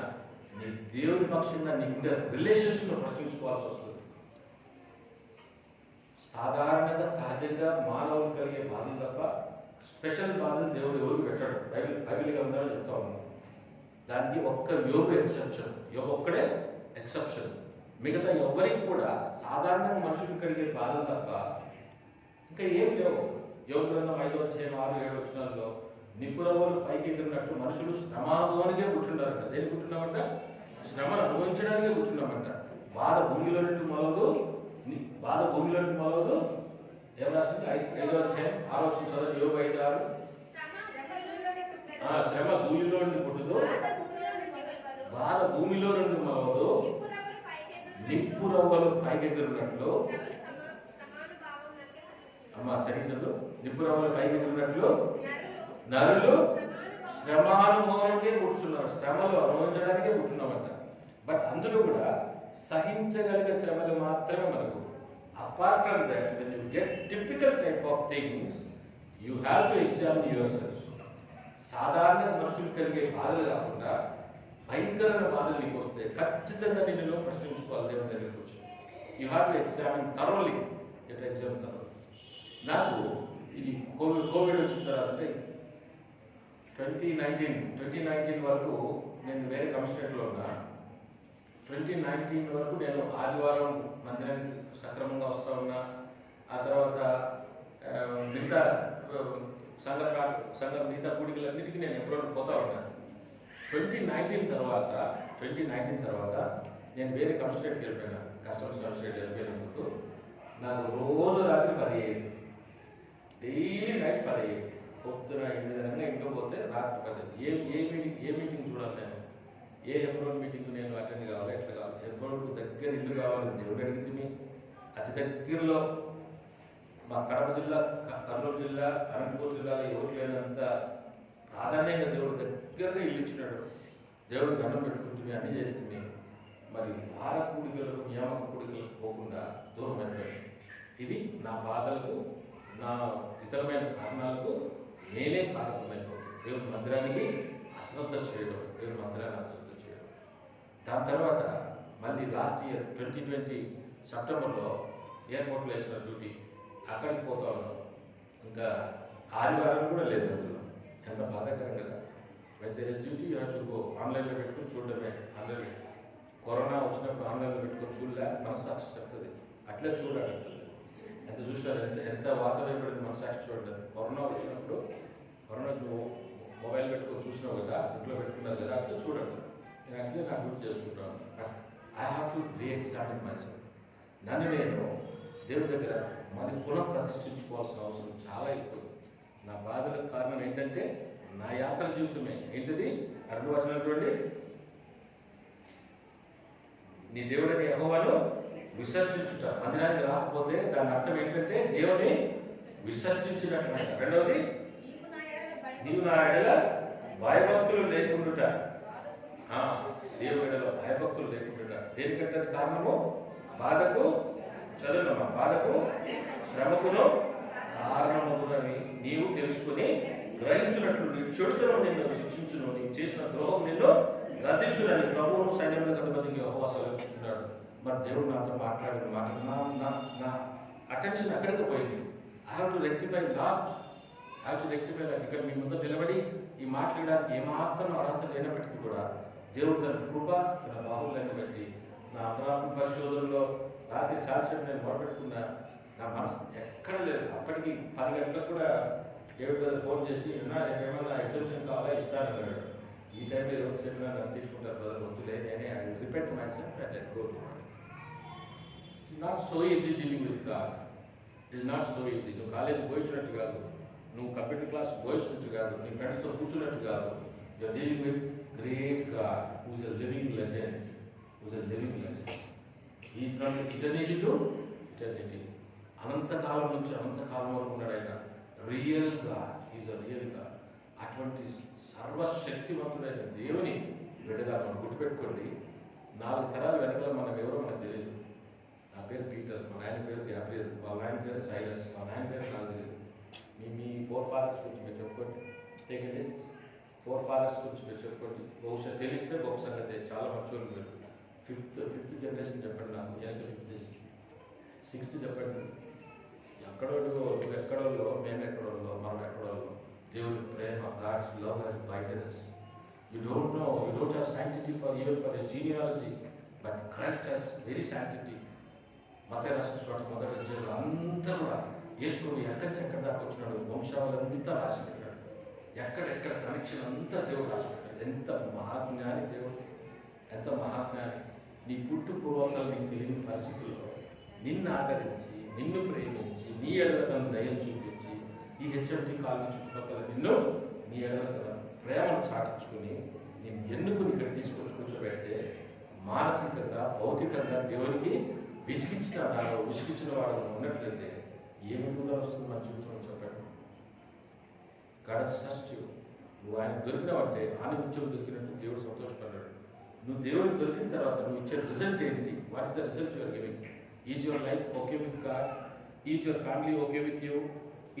నీ దేవుని పక్షంగా నీకుండే రిలేషన్స్ను ప్రశ్నించుకోవాల్సి వస్తుంది. సాధారణంగా సహజంగా మానవులు కలిగే బాధలు తప్ప స్పెషల్ బాధలు దేవుడు ఎవరికి పెట్టాడు. బైబిల్ గ్రంథాలు చెప్తా ఉన్నాం. దానికి ఒక్క యోగు ఎక్సెప్షన్. యోగు ఒక్కడే ఎక్సెప్షన్. మిగతా ఎవరికి కూడా సాధారణంగా మనుషులకు కలిగే బాధలు తప్ప ఇంకా ఏం లేవు. యోగ గ్రంథం 5వ అధ్యాయం 6, 7 వచనాల్లో నిపురవులు పైకి ఎగిరినట్టు మనుషులు శ్రమానుభవానికే కూర్చున్నారంట. దేని కూర్చున్నామంట? శ్రమను అనుభవించడానికే కూర్చున్నామంట. బాధ భూమిలో నుండి మొలవదు, బాధ భూమిలో నుండి మొలవదు. ఏం రాసింది? 5వ అధ్యాయం 6వ వచనం చదవండి. యోగ 5:6. శ్రమ భూమిలో నుండి పుట్టదు, బాధ భూమిలో నుండి మొలవదు, నిప్పు రవ్వలు పైకెగురున్నట్లు అమ్మా సరిగ్గా నిప్పు రవ్వలు పైకెగురున్నట్లు నరులు శ్రమానుభవానికే కూర్చున్నారు. శ్రమలు అనుభవించడానికే కూర్చున్నామంట. బట్ అందులో కూడా సహించగలిగే శ్రమలు మాత్రమే మనకు. Apart from that, when you get typical type of things, you have to examine your self. సాధారణ మనుషులు కలిగే బాధలు కాకుండా భయంకరమైన బాధలు నీకు వస్తే ఖచ్చితంగా నిన్ను ప్రశ్నించుకోవాలి. దేవుని దగ్గరికి వచ్చి you have to examine thoroughly. ఎట్లా ఎగ్జామిన్ థరోలీ? నాకు ఈ కోవిడ్ వచ్చిన తర్వాత 2019 వరకు నేను వేరే కమిషనరేట్లో ఉన్నా. 2019 వరకు నేను ఆదివారం మందిరానికి సక్రమంగా వస్తూ ఉన్నా. ఆ తర్వాత మిగతా సంఘం మిగతా కూడికలన్నిటికీ నేను ఎప్పుడో పోతా ఉన్నాను. 2019 తర్వాత నేను వేరే కమిషనరేట్కి వెళ్ళిపోయినా. కస్టమర్స్ కమిషనరేట్ వెళ్ళిపోయినందుకు నాకు రోజు రాత్రి 10 అయ్యేది. డైలీ నైట్ 10 అయ్యేది. పొద్దున 8 ఇంట్లో పోతే రాత్రి 10. ఏ మీటింగ్ చూడాలి నేను? ఏ హెబ్రోన్ మీటింగ్ నేను అటెండ్ కావాలి? ఎట్లా కావాలి? హెబ్రోన్కు దగ్గర ఇల్లు కావాలని దేవుడు అడిగితే అతి దగ్గరలో మా కడప జిల్లా, కర్నూలు జిల్లా, అనంతపూర్ జిల్లాలో ఎవరు లేనంత ప్రాధాన్యంగా దేవుడు దగ్గరగా ఇల్లు ఇచ్చినాడు. దేవుడు దండం పెట్టుకుంటుంది, అన్నీ చేస్తుంది. మరి వార కూడికలకు, నియామక కూడికలకు పోకుండా దూరం అయిపోయింది. ఇది నా బాధలకు, నా ఇతరమైన కారణాలకు నేనే కారణమైపోతుంది. దేవుని మందిరానికి అశ్రద్ధ చేయడం, దేవుని మందిరాన్ని అశ్రద్ధ చేయడం. దాని తర్వాత మళ్ళీ లాస్ట్ ఇయర్ 2020 సెప్టెంబర్లో ఎయిర్పోర్ట్లో వేసిన డ్యూటీ, అక్కడికి పోతా ఉన్నాం. ఇంకా ఆదివారం కూడా లేదు అందులో. ఎంత బాధాకరం కదా. When there is duty you have to go. ఆన్లైన్లో పెట్టుకుని చూడడమే. ఆన్లైన్ కరోనా వచ్చినప్పుడు ఆన్లైన్లో పెట్టుకొని చూడలే, మనస్సాక్షి చెప్తుంది. అట్లే చూడాలంటుంది. ఎంత చూసినారు, ఎంత వాతావరణం మనస్సాక్షి చూడలేదు. కరోనా వచ్చినప్పుడు నువ్వు మొబైల్ పెట్టుకొని చూసినావు కదా, ఇంట్లో పెట్టుకున్నారు కదా, అట్లా చూడండి. నేను అట్లే నా డ్యూటీ చేసుకుంటాను. I have to re-examine my self. నన్ను నేను దేవుడి దగ్గర మరి పునః ప్రతిష్ఠించుకోవాల్సిన అవసరం చాలా ఎక్కువ. నా బాధలకు కారణం ఏంటంటే నా యాత్ర జీవితమే. ఏంటిది? 2వ వచనం చూడండి. నీ దేవుడిని యెహోవాను విసర్జించుట. మందిరానికి రాకపోతే దాని అర్థం ఏంటంటే దేవుని విసర్జించినట్టు. రెండవది, నీవు నా ఎడల భయభక్తులు లేకుండుట. దేవుడి ఎడల భయభక్తులు లేకుండుట దేనికంటే కారణము బాధకు, చదువునమ్మా, బాధకు శ్రమకును కారణములని నీవు తెలుసుకుని గ్రహించినట్లు నీ చెడుతనం నిన్ను శిక్షించును, నీవు చేసిన ద్రోహం నిన్ను గతించునని ప్రభువును సైన్యంలో కొంతమందికి యెహోవా సెలవిస్తున్నాడు. మరి దేవుడు నాతో మాట్లాడిన మాట నా అటెన్షన్ అక్కడికి పోయింది. I have to rectify lot. ఇక్కడ మీ ముందు నిలబడి ఈ మాట్లాడడానికి ఏమాత్రం అర్హత లేనప్పటికీ కూడా దేవుడు తన కృప, తన బాహుళ్యాన్ని బట్టి నా అంతరాత్మ పరిశోధనలో రాత్రి సాక్ష్యం నేను మొదలుపెట్టుకున్నా. నా మనసు ఎక్కడ లేదు. అప్పటికి 10 గంటలకు కూడా దేవుడి దగ్గర ఫోన్ చేసి, నేనేమన్నా ఎగ్జామ్షన్ కావాలా ఇస్తాను అన్నాడు. ఈ టైంలో ఎవరు చెప్పినా నన్ను తీసుకుంటారు బ్రదర్, వద్దులే, నేనే I repent my self and let go. Not so easy dealing with God. It is not so easy. నువ్వు కాలేజీ పోయించినట్టు కాదు, నువ్వు కంప్యూటర్ క్లాస్ పోయించినట్టు కాదు, నీ ఫ్రెండ్స్తో కూర్చున్నట్టు కాదు. You are dealing with great God who is a living legend. He is from eternity to eternity. అనంతకాలం నుంచి అనంతకాలం వరకు ఉన్నాడు ఆయన. Real God, is a real God. అటువంటి సర్వశక్తివంతుడైన దేవుని బిడ్డగా మనం గుర్తుపెట్టుకోండి. 4 తరాల వెనకాల మనకు ఎవరో మనకు తెలియదు. నా పేరు పీటర్, మా నాయన పేరు గ్యాబ్రియల్, మా నాయన పేరు సైలస్, మా నాయన పేరు నాకు తెలియదు. మీ 4 ఫాదర్స్ గురించి మీరు చెప్పుకోండి. Take a list. 4 ఫాదర్స్ గురించి మీరు చెప్పుకోండి. బహుశా తెలిస్తే గొప్ప సంగతి. చాలా మంచోళ్ళు మీరు. ఫిఫ్త్ జనరేషన్ చెప్పండి నాకు. 6th చెప్పండి. ఎక్కడోళ్ళు, నువ్వు ఎక్కడోళ్ళు, మేము ఎక్కడోళ్ళు, మనం ఎక్కడోళ్ళు. దేవుడి ప్రేమ, God's love has baited us. You don't know, you don't have sanctity even for a genealogy, but Christ has very sanctity. మత్తయి రాసిన చోట మొదటి అధ్యాయంలో అంతా కూడా యేసుప్రభు ఎక్కడి దాకా వచ్చినాడు, వంశావళంతా రాసి పెట్టాడు. ఎక్కడెక్కడ కనెక్షన్ అంతా దేవుడు రాసి పెట్టాడు. ఎంత మహాజ్ఞాని దేవుడు, ఎంత మహాజ్ఞాని. నీ పుట్టు పూర్వకాలు నీకు తెలియని పరిస్థితుల్లో నిన్ను ఆదరించి, నిన్ను ప్రేమించి, నీ ఎడల తన దయం చూపించి, ఈ హెచ్ఎంటీ కాలనీ చుట్టుపక్కల నిన్ను నీ ఎడల తన ప్రేమను చాటించుకుని నేను ఎన్నుకుని ఇక్కడ తీసుకొచ్చి కూర్చోబెడితే మానసికంగా భౌతికంగా దేవునికి విసిగించిన వాడు ఉన్నట్లయితే ఏమి ఎదుగుదల వస్తుంది మన జీవితంలో చెప్పండి. గడసస్ట్ నువ్వు ఆయన దొరికినావంటే ఆనందించడం దొరికినట్టు దేవుడు సంతోషపడ్డాడు. నువ్వు దేవుడికి దొరికిన తర్వాత నువ్వు ఇచ్చే రిజల్ట్ ఏంటి? What is the result your giving? Is your life okay with God? Is your family okay with you?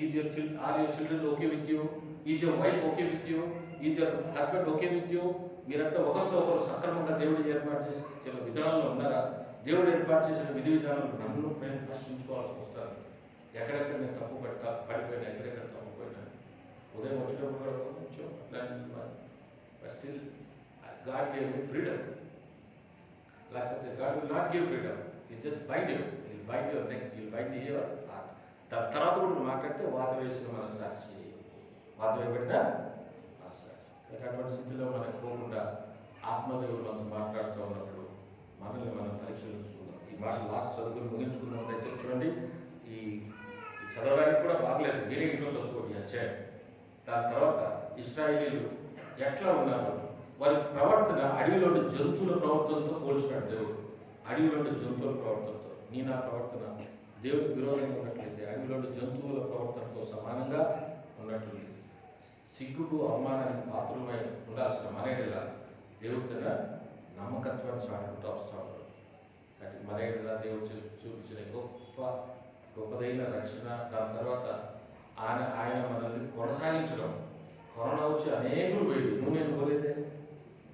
Is your children okay with you? Is your wife okay with you? Is your husband okay with you? మీరంతా ఒకరితో ఒకరు సక్రమంగా దేవుడు ఏర్పాటు చేసి చిన్న విధానంలో ఉన్నారా? దేవుడు ఏర్పాటు చేసిన విధి విధానాలు నన్ను నేను ప్రశ్నించుకోవాల్సి వస్తాను. ఎక్కడెక్కడ నేను పడిపోయినా, ఎక్కడెక్కడ తప్పుపోయినా. ఉదయం వచ్చేటప్పుడు కూడా కొంచెం plan but still God gave me freedom. లేకపోతే God will not give freedom. He'll just bind you. He'll bind your neck. He'll bind your heart. దాని తర్వాత కూడా మాట్లాడితే వాత వేసిన మనస్సాక్షి, వాత వేయబడిన మనస్సాక్షి. అటువంటి స్థితిలో మనకు పోకుండా ఆత్మదేవులు మనం మాట్లాడుతూ ఉన్నప్పుడు మనల్ని మనం పరీక్షించుకుందాం. ఈ మాట లాస్ట్ చదువుకుని ముగించుకున్నాం. దయచేసి చూడండి, ఈ చదవడానికి కూడా బాగలేదు, మీరే ఇంట్లో చదువుకోండి అధ్యాయం. దాని తర్వాత ఇశ్రాయేలీలు ఎట్లా ఉన్నారు, వారి ప్రవర్తన అడవిలోని జంతువుల ప్రవర్తనతో పోల్చినాడు దేవుడు. అడవిలోని జంతువుల ప్రవర్తనతో నా ప్రవర్తన దేవుడికి విరోధంగా ఉన్నట్లయితే అడవిలోని జంతువుల ప్రవర్తనతో సమానంగా ఉన్నట్టుంది. సిగ్గుకు అవమానానికి పాత్రమై ఉండాల్సిన మనేడలా దేవుడు తన నమ్మకత్వాన్ని చాటుకుంటూ వస్తూ ఉంటాడు. కాబట్టి మనేడలా దేవుడు చూపించిన గొప్పదైన రక్షణ. దాని తర్వాత ఆయన మనల్ని కొనసాగించడం. కరోనా వచ్చి అనేకులు పోయింది, నువ్వు నేను పోలేదే.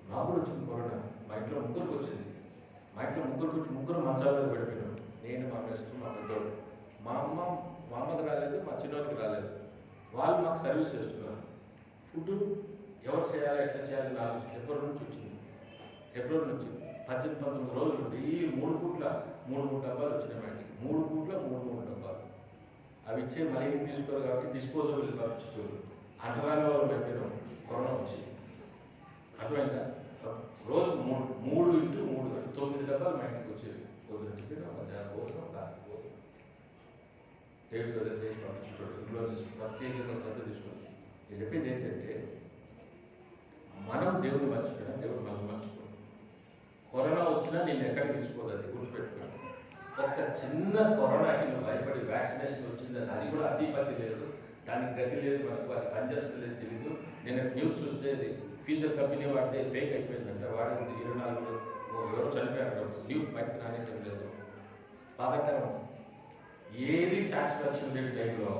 నాకు కూడా వచ్చింది కరోనా, మా ఇంట్లో ముగ్గురికి వచ్చింది. మా ఇంట్లో ముగ్గురు మంచాల మీద పడిపోయినాం. నేను, మా బెస్ట్, మా పెద్దోడు. మా అమ్మకి రాలేదు, మా చిన్నోడికి రాలేదు. వాళ్ళు మాకు సర్వీస్ చేస్తున్నారు. ఫుడ్ ఎవరు చేయాలి, ఎట్లా చేయాలి నాకు ఫిబ్రవరి నుంచి వచ్చింది. ఫిబ్రవరి నుంచి 18-19 రోజులు నుండి ఈ 3 పూట్ల 3 డబ్బాలు వచ్చినాయి. మాకి 3 పూట్ల 3 డబ్బాలు. అవి ఇచ్చే మనీ తీసుకోరు కాబట్టి డిస్పోజబుల్ పంపించేవాళ్ళు. అంటరాని వాళ్ళు పెట్టినాం కరోనా వచ్చి. అర్థమైందా? రోజు 3 ఇంటూ 3 అంటే 9 డబ్బాలు మా ఇంటికి వచ్చేవి. పొద్దున టిఫిన్, మధ్యాహ్నం భోజనం, రాత్రి భోజనం. దేవుడి ప్రజలు చేసి పంపించుకోవడం, ఇంట్లో చేసి ప్రత్యేకంగా శ్రద్ధ తీసుకోండి. నేను చెప్పేది ఏంటంటే, మనం దేవుడిని మర్చిపోయినా దేవుడు మనం మర్చిపోయాం. కరోనా వచ్చినా నేను ఎక్కడికి తీసుకోదు, అది గుర్తుపెట్టుకోండి. ఒక చిన్న కరోనాకి నువ్వు భయపడి వ్యాక్సినేషన్ వచ్చిందని అది కూడా అతిపతి లేదు, దానికి గతి లేదు, మనకు అది పనిచేస్తలేదు తెలియదు. నేను న్యూస్ చూస్తే ఫీజర్ కంపెనీ వాడితే ఫేక్ అయిపోయిందంట. వాడింది 24 ఎవరో చనిపోయారు. న్యూస్ బయటకు రానియటం లేదు. బాధాకరం. ఏది సాటిస్ఫాక్షన్ లేని టైంలో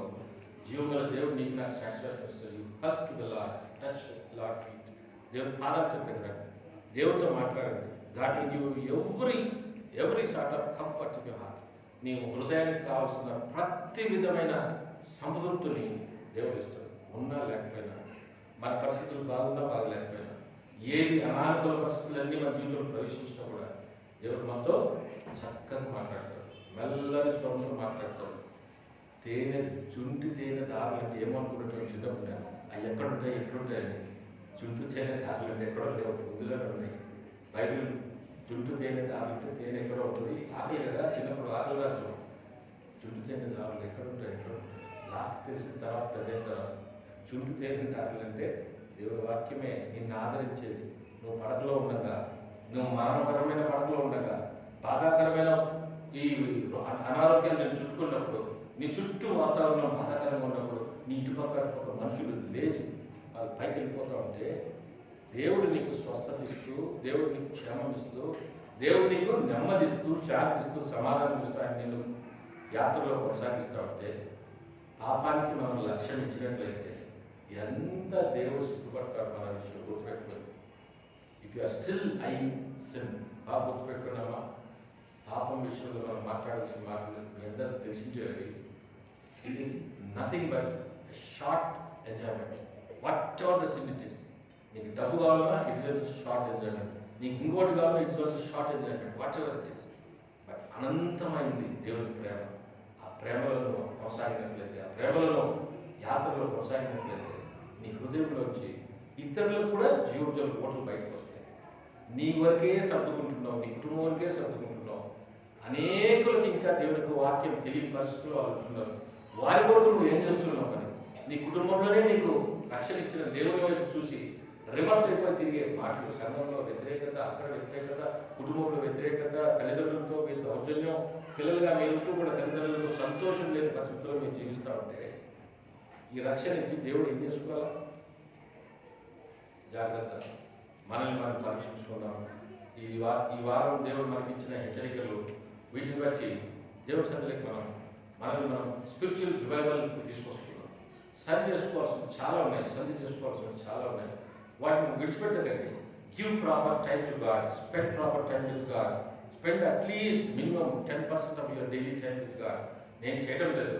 జీవగల దేవుడు నీకు నాకు సాటిస్ఫాక్షన్ వస్తుంది. Hug to the Lord, touch Lord feet. దేవుడు పాదాలు చెప్పగలరు. దేవుడితో మాట్లాడండి. God will give every sort of comfort in your heart. నీ హృదయానికి కావాల్సిన ప్రతి విధమైన సంతృప్తిని దేవుడు ఇస్తాడు. ఉన్నా లేకపోయినా, మన పరిస్థితులు బాగున్నా బాగలేకపోయినా, ఏది అనానుకూల పరిస్థితులన్నీ మన జీవితంలో ప్రవేశించినా కూడా దేవుడు మనతో చక్కగా మాట్లాడతాడు. మెల్లని స్వరంతో మాట్లాడతాడు. జుంటి తేనె దారులు అంటే ఏమనుకుంటాడు చిన్నప్పుడు, అవి ఎక్కడుంటాయి ఎక్కడుంటాయని. జుంటు తేనె దారులు అంటే ఎక్కడో లేవు, ఇందులోనే ఉన్నాయి. బైబిల్ జుంటు తేనె దారులు అంటే తేనె ఎక్కడో ఉంటుంది. ఆకలి కదా, చిన్నప్పుడు ఆకలి రాదు. జుంటు తేనె దారులు ఎక్కడుంటాయి ఎక్కడుంటాయి. లాస్ట్ తెలిసిన తర్వాత పెద్ద తర్వాత చుంటు తేనె దారులు అంటే దేవుడి వాక్యమే నిన్ను ఆదరించేది. నువ్వు పడకలో ఉండగా, నువ్వు మరణకరమైన పడకలో ఉండగా, బాధాకరమైన ఈ అనారోగ్యాన్ని నేను చుట్టుకున్నప్పుడు, నీ చుట్టూ వాతావరణం బాధాకరంగా ఉన్నప్పుడు, నీ ఇటుపక్కల ఒక మనుషులు లేచి వాళ్ళు పైకి వెళ్ళిపోతూ ఉంటే, దేవుడు నీకు స్వస్థత ఇస్తూ, దేవుడు నీకు క్షేమం ఇస్తూ, దేవుడు నీకు నెమ్మదిస్తూ, శాంతిస్తూ, సమాధానం ఇస్తూ ఆయన నేను యాత్రలో కొనసాగిస్తూ ఉంటే, పాపానికి మనం లక్ష్యం ఇచ్చినట్లయితే ఎంత దేవుడు సిగ్గుపడతాడు మన విషయంలో. గుర్తుపెట్టుకోండి. If you are still eyeing sin, బాగా గుర్తుపెట్టుకున్నామా? పాపం విషయంలో మనం మాట్లాడాల్సిన మాటలు మీ అందరూ తెలిసించేవి. It is nothing but short enjoyment. Whatever the sin it is. నీకు డబ్బు కావాలన్నా ఇట్ ఈస్ షార్ట్ ఎంజాయ్మెంట్. నీకు ఇంకోటి కావాలన్నా it is short enjoyment. Whatever it is. But అనంతమైంది దేవుడి ప్రేమ. ఆ ప్రేమలను కొనసాగినట్లయితే, ఆ ప్రేమలను యాత్రలో కొనసాగినట్లయితే నీ హృదయంలోంచి ఇతరులకు కూడా జీవజల ఓట్లు బయటకు వస్తాయి. నీ వరకే సర్దుకుంటున్నావు, నీ కుటుంబం వరకే సర్దుకుంటున్నావు. అనేకులకు ఇంకా దేవునికి వాక్యం తెలియని పరిస్థితుల్లో ఆలోచిస్తున్నారు. వారి వరకు నువ్వు ఏం చేస్తున్నావు? కానీ నీ కుటుంబంలోనే నీకు రక్షణ ఇచ్చిన దేవుని వైపు చూసి రివర్స్ అయిపోయి తిరిగే మాటలు, సంఘంలో వ్యతిరేకత, అక్కడ వ్యతిరేకత, కుటుంబంలో వ్యతిరేకత, తల్లిదండ్రులతో మీ దౌర్జన్యం, పిల్లలుగా మీరుంటూ కూడా తల్లిదండ్రులతో సంతోషం లేని పరిస్థితుల్లో మీరు జీవిస్తూ ఉంటే ఈ రక్షణ ఇచ్చి దేవుడు ఏం చేసుకోవాలా? జాగ్రత్త, మనల్ని మనం పరీక్షించుకుందాం. ఈ వారం దేవుడు మనకి ఇచ్చిన హెచ్చరికలు, వీటిని బట్టి దేవుడి సన్నిధికి మనల్ని మనం స్పిరిచువల్ రివైవల్ తీసుకొస్తున్నాం. సంధి చేసుకోవాల్సింది చాలా ఉన్నాయి, సంధి చేసుకోవాల్సింది చాలా ఉన్నాయి. వాటిని విడిచిపెట్టకండి. Give proper time to God, spend proper time with God, spend at least minimum 10% of your daily time with God. నేను చేయడం లేదు,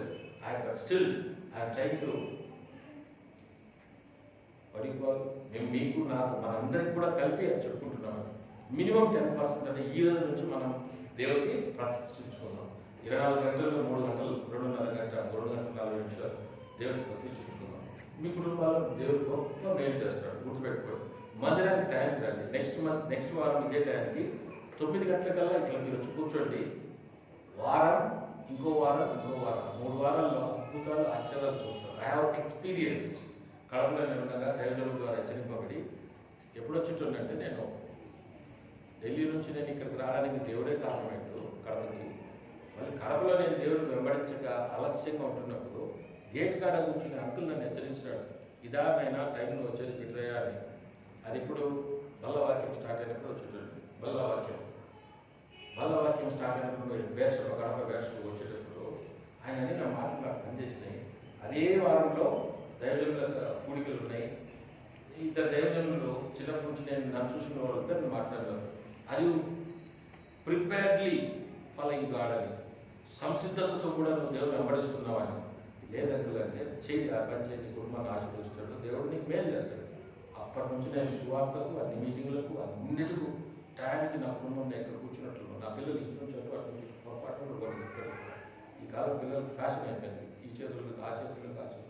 స్టిల్ ఐఎమ్ ట్రైంగ్ టు మేము మీకు నాకు మనందరికి కూడా కలిపి చెప్పుకుంటున్నాము. మినిమం 10% అంటే ఈ రోజు నుంచి మనం దేవుడికి ప్రతిష్ఠించుకుందాం. 24 గంటల్లో 3 గంటలు, 2.5 గంట, 2 గంటల 40 నిమిషాలు దేవుడికి ప్రతిష్ఠించుకుందాం. మీ కుటుంబాల్లో దేవుడు గొప్ప మేలు చేస్తాడు, గుర్తుపెట్టుకోండి. మందిరానికి టైంకి రండి. నెక్స్ట్ వారం ఇదే టైంకి 9 గంటలకల్లా ఇట్లా మీరు వచ్చి కూర్చోండి. వారం, ఇంకో వారం, 3 వారాల్లో అద్భుతాలు, ఆశ్చర్యాలు చూస్తారు. I have experienced. కడపలో నేను ఉండగా దైవజనుల ద్వారా హెచ్చరింపబడి ఎప్పుడు వచ్చింటుందంటే, నేను ఢిల్లీ నుంచి నేను ఇక్కడికి రావడానికి దేవుడే కారణమైండు కడపకి. మళ్ళీ కడపలో నేను దేవుడిని వెంబడించక ఆలస్యంగా ఉంటున్నప్పుడు గేట్ కాడ కూర్చుని అంకుల్ నన్ను హెచ్చరించాడు, ఇదానైనా టైంలో వచ్చేది బిడ్రయ్యా అని. అది ఇప్పుడు బల్లవాక్యం స్టార్ట్ అయినప్పుడు వచ్చేటప్పుడు, బల్లవాక్యం స్టార్ట్ అయినప్పుడు వేషలు, కడప వేషలు వచ్చేటప్పుడు ఆయన అని నా మాటలు నాకు పనిచేసినాయి. అదే వారంలో దైవజనుల కూడికలు ఉన్నాయి. ఇద్దరు దైవజనులు చిన్నప్పటి నుంచి నన్ను చూసిన వాళ్ళతో నేను మాట్లాడాను. అది ప్రిపేర్డ్లీ ఫాలోయింగ్ గాడ్ అని, సంసిద్ధతతో కూడా నువ్వు దేవుడు వెంబడిస్తున్నావని. లేదంటే చేయి, ఆ పని చేయి, కుటుంబాన్ని ఆశీర్వదిస్తాడు, దేవుడు నీకు మేలు చేస్తాడు. అప్పటి నుంచి నేను సువార్తకు, అన్ని మీటింగ్లకు, అన్నిటికూ టయానికి నా కుటుంబం ఎక్కడ కూర్చున్నట్లు, నా పిల్లలు ఇంటి నుంచి పొరపాటు కూడా కొడుకుంటారు. ఈ కాలం పిల్లలకు ఫ్యాషన్ అయిపోయింది, ఈ చేతులకు ఆ చేతులకు ఆ చేతులకు.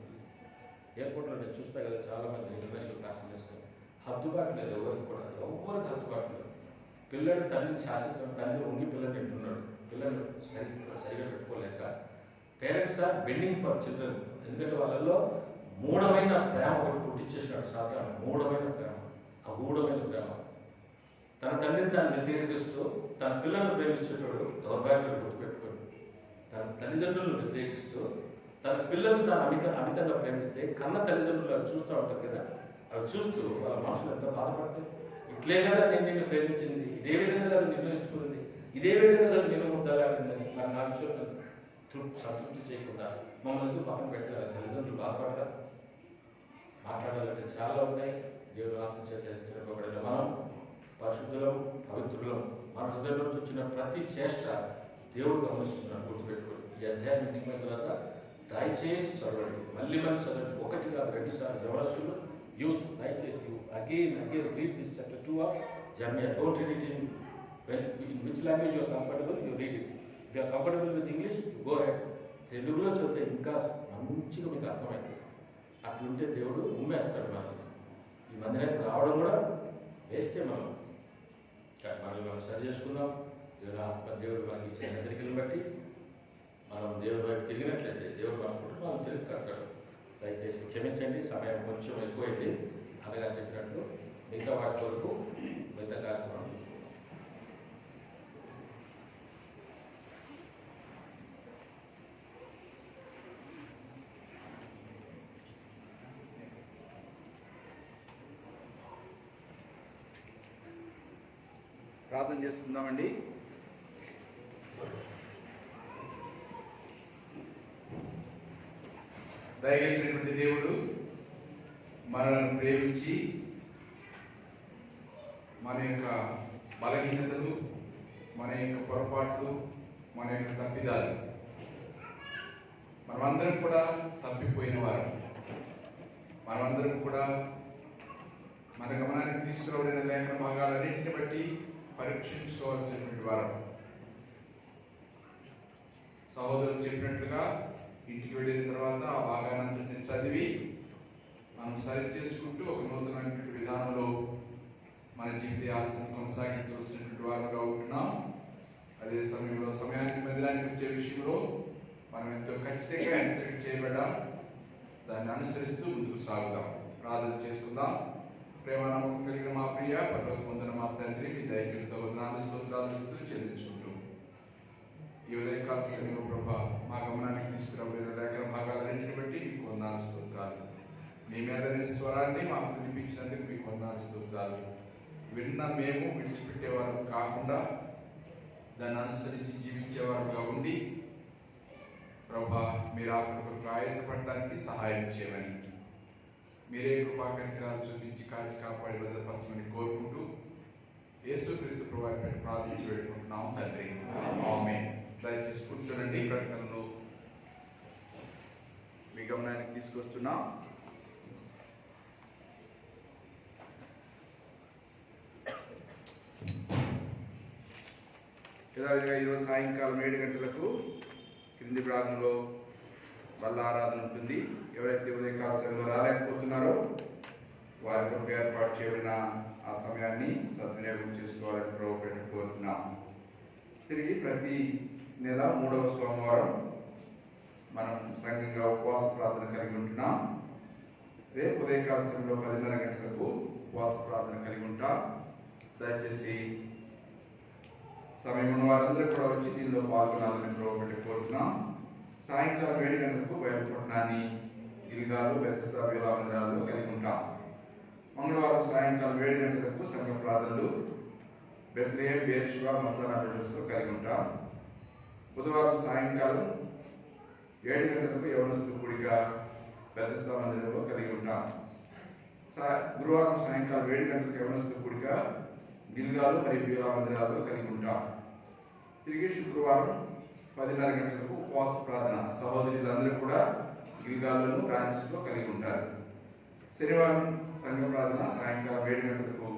ఎయిర్పోర్ట్లో నేను చూస్తా కదా, చాలామంది ఇంటర్నేషనల్ ప్యాసింజర్స్ హద్దుబాటు లేదు, ఎవరికి హద్దుబాటు లేదు. పిల్లలు తల్లిని శాసిస్తున్న, తల్లి ఉంగి పిల్లలు తింటున్నాడు, పిల్లలు సరిగా పెట్టుకోలేక. Parents are bending for children. ఎందుకంటే వాళ్ళల్లో మూఢమైన ప్రేమ ఒకటి పుట్టించేసినాడు సాధారణ, మూఢమైన ప్రేమ, అగూఢమైన ప్రేమ. తన తండ్రిని తాను వ్యతిరేకిస్తూ తన పిల్లలను ప్రేమించేటోడు దౌర్భాగ్యం గుర్తుపెట్టుకోడు. తన తల్లిదండ్రులను వ్యతిరేకిస్తూ తన పిల్లలను తాను అమితంగా ప్రేమిస్తే కన్న తల్లిదండ్రులు అవి చూస్తూ ఉంటారు కదా, అవి చూస్తూ వాళ్ళ మనసులు ఎంత బాధపడతాయి. ఇట్లే కదా నేను నిన్ను ప్రేమించింది, ఇదే విధంగా కదా నిన్ను ఎంచుకుంది, ఇదే విధంగా కదా నిన్ను ముద్దలాడిందని మరి నా విషయంలో సంతృప్తి చేయకుండా మమ్మల్ని ఎందుకు పక్కన పెట్టాలి? తల్లిదండ్రులు బాధపడరా? మాట్లాడాలంటే చాలా ఉన్నాయి. దేవుడు ఆత్మ చేత హెచ్చరింపబడిన మనం పరిశుద్ధులం, పవిత్రులం. మన హృదయం నుంచి వచ్చిన ప్రతి చేష్ట దేవుడు గమనిస్తున్నాడు, గుర్తుపెట్టుకోండి. ఈ అధ్యాయం ఇంటికి అయిన తర్వాత దయచేసి చదవండి, మళ్ళీ చదవండి. 1 కాదు 2 సార్లు. యవనస్తులు, యూత్, దయచేసి again read this chapter 2 of Jeremiah. Don't read it in which language you are comfortable, you read it. If you are comfortable with English, you go ahead. తెలుగులో చదివితే ఇంకా మంచిగా మీకు అర్థమైంది. అట్లుంటే దేవుడు ఉమ్మేస్తాడు మనల్ని. ఈ మందిరానికి రావడం కూడా వేస్తే మనల్ని మనం సరి చేసుకుందాం. దేవుడు మనకి ఇచ్చిన హెచ్చరికలను బట్టి మనం దేవుడి వైపు తిరిగినట్లయితే దేవుడు మన కుటుంబాలను తిరిగి కడతాడు. దయచేసి క్షమించండి, సమయం కొంచెం ఎక్కువైంది. అనగా చెప్పినట్లు మిగతా వాటి వరకు మిగతా కార్యక్రమం చూసుకుంటాం. ప్రార్థన చేసుకుందామండి. దయగలిగినటువంటి దేవుడు మనల్ని ప్రేమించి మన యొక్క బలహీనతలు, మన యొక్క పొరపాట్లు, మన యొక్క తప్పిదాలు, మనమందరం కూడా తప్పిపోయిన వారు, మనమందరం కూడా మన గమనానికి తీసుకురాబడిన లేఖన భాగాలన్నింటిని బట్టి పరీక్షించుకోవాల్సినటువంటి వారు. సహోదరులు చెప్పినట్లుగా ఇంటికి వెళ్ళిన తర్వాత ఆ భాగానంతటిని చదివి మనం సరి చేసుకుంటూ ఒక నూతనమైనటువంటి విధానంలో మన జీవితాలను కొనసాగించవలసినటువంటి వారుగా ఉంటున్నాం. అదే సమయంలో సమయానికి మందిరానికి వచ్చే విషయంలో మనం ఎంతో ఖచ్చితంగా హెచ్చరిక చేయబడ్డాం. దాన్ని అనుసరిస్తూ ముందుకు సాగుదాం. ప్రార్థన చేసుకుందాం. ప్రేమ నమ్మకం కలిగిన మా ప్రియ పరలోక పొందిన మా తండ్రి, మీ దైత్యంతో వందనాలు స్తోత్రాలు స్తుతులు చెల్లించుకుంటూ ఈ ఉదయకాల సమయంలో ప్రభా మా గమనానికి తీసుకురాబడిన లేఖన భాగాలన్నింటిని బట్టి మీకు వందనాలు స్తోత్రాలు. మీ మేలని స్వరాన్ని మాకు వినిపించినందుకు మీకు వందనాలు స్తోత్రాలు. విన్న మేము విడిచిపెట్టేవారు కాకుండా దాన్ని అనుసరించి జీవించేవారుగా ఉండి ప్రభా మీరు ఆకలికి ఆయత్తపడడానికి సహాయం చేయమని, మీరే కృపాకరికరాలు చూపించి కాల్చి కాపాడి భద్రపరచమని కోరుకుంటూ యేసుక్రీస్తు ప్రభువుని పెట్టి ప్రార్థించి పెట్టుకుంటున్నాం తండ్రి. ఆమేన్. దయచేసి కూర్చోనండి. ప్రకటనలు మీ గమనానికి తీసుకొస్తున్నాం. యథావిధిగా ఈరోజు సాయంకాలం 7 గంటలకు క్రింది భాగంలో బల్ల ఆరాధన ఉంటుంది. ఎవరైతే ఉదయకాల సమయంలో రాలేకపోతున్నారో వారి కొరకు ఏర్పాటు చేయబడిన ఆ సమయాన్ని సద్వినియోగం చేసుకోవాలని ప్రభువు కోరుతున్నాం. తిరిగి ప్రతి నెల 3వ సోమవారం మనం సంఘంగా ఉపవాస ప్రార్థన కలిగి ఉంటున్నాం. రేపు ఉదయకాల సమయంలో 10:30 గంటలకు ఉపవాస ప్రార్థన కలిగి ఉంటాం. దయచేసి సమయం ఉన్న వారందరూ కూడా వచ్చి దీనిలో పాల్గొనాలని ప్రభువు కోరుతున్నాం. సాయంకాలం 7 గంటలకు బయలుపట్నాన్ని గిల్గాలు బెతెస్దా వేలా మందిరాల్లో కలిగి ఉంటాం. మంగళవారం సాయంకాలం 7 గంటలకు సంఘ ప్రార్థనలు బెత్లెహేం, బేర్షెబా, మస్తానా బిల్డర్స్లో కలిగి ఉంటాం. బుధవారం సాయంకాలం 7 గంటలకు యవనస్తుల కూడిక బెతెస్దా మందిరంలో కలిగి ఉంటాం. గురువారం సాయంకాలం 7 గంటలకు యవనస్తుల కూడిక గిల్గాలు మరియు బేలా మందిరాల్లో కలిగి ఉంటాం. తిరిగి శుక్రవారం 10:30 గంటలకు ఉపవాస ప్రార్థన సహోదరులందరూ కూడా గిల్గాల్లో బ్రాంచెస్లో కలిగి ఉంటారు. శనివారం సంఘ ప్రార్థన సాయంకాలం 7 గంటలకు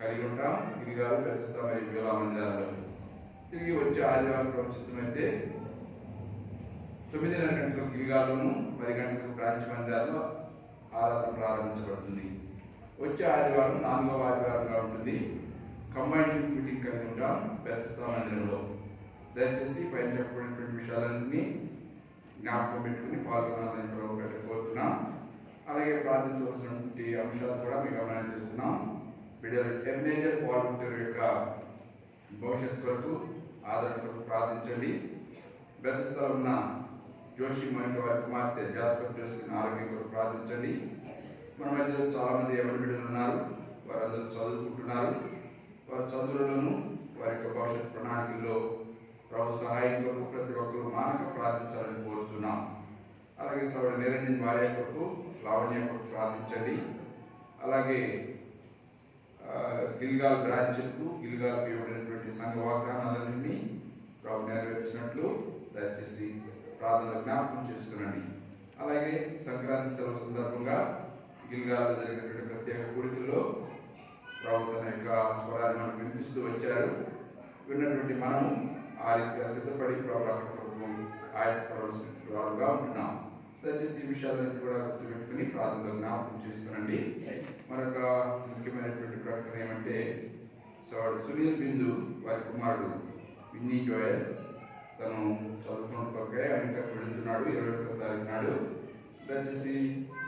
కలిగి ఉంటాం గిల్గాలు, బెతెస్దా మరియు బేలా మందిరాల్లో. తిరిగి వచ్చే ఆదివారం ప్రభుత్వమైతే 9:30 గంటలకు గిల్గాల్లోను 10 గంటలకు బ్రాంచ్ మందిరాల్లో ఆరాధన ప్రారంభించబడుతుంది. వచ్చే ఆదివారం 4వ ఆదివారంగా ఉంటుంది. కంబైన్డ్ మీటింగ్ కలిగి ఉంటాం బెతెస్దా మందిరంలో. దయచేసి పైన చెప్పబడినటువంటి విషయాలన్నీ జ్ఞాపకం పెట్టుకుని పాల్గొనాలని ప్రభువు కోరుతున్నాం. అలాగే ప్రార్థించవలసినటువంటి అంశాలు కూడా మీకు గమనాన్ని చేస్తున్నాం. బిడ్డలు ఎమ్నేజర్ వాలంటీర్ యొక్క భవిష్యత్తు కొరకు ఆదరణ కొరకు ప్రార్థించండి. బెతెస్దాలో ఉన్న జోషి మోనిక వారి కుమార్తె జాస్పర్ జోషిని ఆరోగ్యం కొరకు ప్రార్థించండి. మన మధ్యలో చాలామంది ఎవరి బిడ్డలు ఉన్నారు, వారందరూ చదువుకుంటున్నారు. వారి చదువులను వారి యొక్క భవిష్యత్ ప్రణాళికల్లో ప్రభు సహాయం కొరకు ప్రతి ఒక్కరూ మానక ప్రార్థించాలని కోరుతున్నాం. అలాగే సోదరుడు నిరంజన్ భార్య కొరకు, లావణ్య కొరకు ప్రార్థించండి. అలాగే గిల్గాల్ బ్రాంచ్లకు గిల్గాల్కి ఇవ్వబడినటువంటి సంఘ వాగ్దానాలన్నింటినీ ప్రభు నెరవేర్చినట్లు దయచేసి ప్రార్థన జ్ఞాపకం చేసుకునండి. అలాగే సంక్రాంతి సెలవు సందర్భంగా గిల్గాల్లో జరిగినటువంటి ప్రత్యేక కూడికల్లో ప్రభు తన యొక్క స్వరాన్ని మనకు వినిపిస్తూ వచ్చారు. విన్నటువంటి మనము ఆ రీతిగా సిద్ధపడి ప్రభు కొరకు ఆయత్తపడవలసిన వారుగా ఉంటున్నాం. దయచేసి ఈ విషయాలన్నీ కూడా గుర్తుపెట్టుకుని ప్రార్థనలో జ్ఞాపకం చేసుకునండి. మరొక ముఖ్యమైనటువంటి ప్రకటన ఏమంటే సునీల్ బిందు వారి కుమారుడు విన్నీ జోయల్ తను చదువుకున్న కొరకే అమెరికాకు వెళుతున్నాడు 21వ తారీఖు నాడు. దయచేసి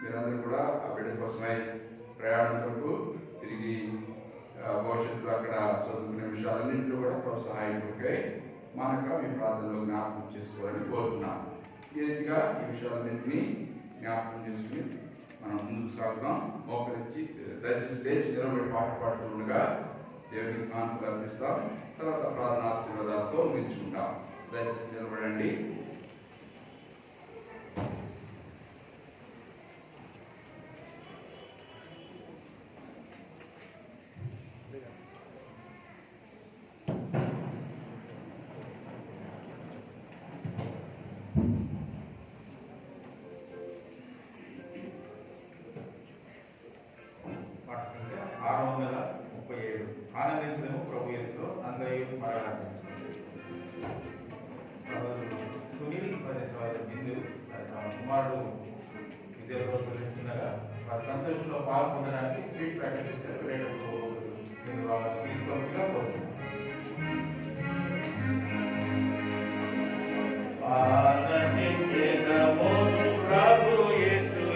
మీరందరూ కూడా ఆ బిడ్డ కోసమై ప్రయాణం కొరకు తిరిగి భవిష్యత్తులో అక్కడ చదువుకునే విషయాలన్నింటిలో కూడా ప్రభు సహాయం కొరకే మానక మీ ప్రార్థనలో జ్ఞాపకం చేసుకోవాలని కోరుతున్నాం. ఈ రీతిగా ఈ విషయాలన్నింటినీ జ్ఞాపకం చేసుకుని మనం ముందుకు సాగుతాం. మోకరించి దయచేసి లేచి నిలబడి పాట పాడుతుండగా దేవునికి కానుకలు అర్పిస్తాం. తర్వాత ప్రార్థన ఆశీర్వాదాలతో ముగించుకుంటాం. దయచేసి నిలబడండి. ఆనందించడము ప్రభు యేసులో అందరూ సహోదరుడు సునీల్ మరియు సహోదరుడు బిందు కుమారుడు విద్యల కోసం వెళ్తుండగా వారి సంతోషంలో పాల్గొనడానికి స్వీట్ ప్యాకెట్ ఇచ్చారు. రేపు నేను వాళ్ళని తీసుకోవాల్సిందిగా కోరుతున్నాను. ప్రభు యేసులో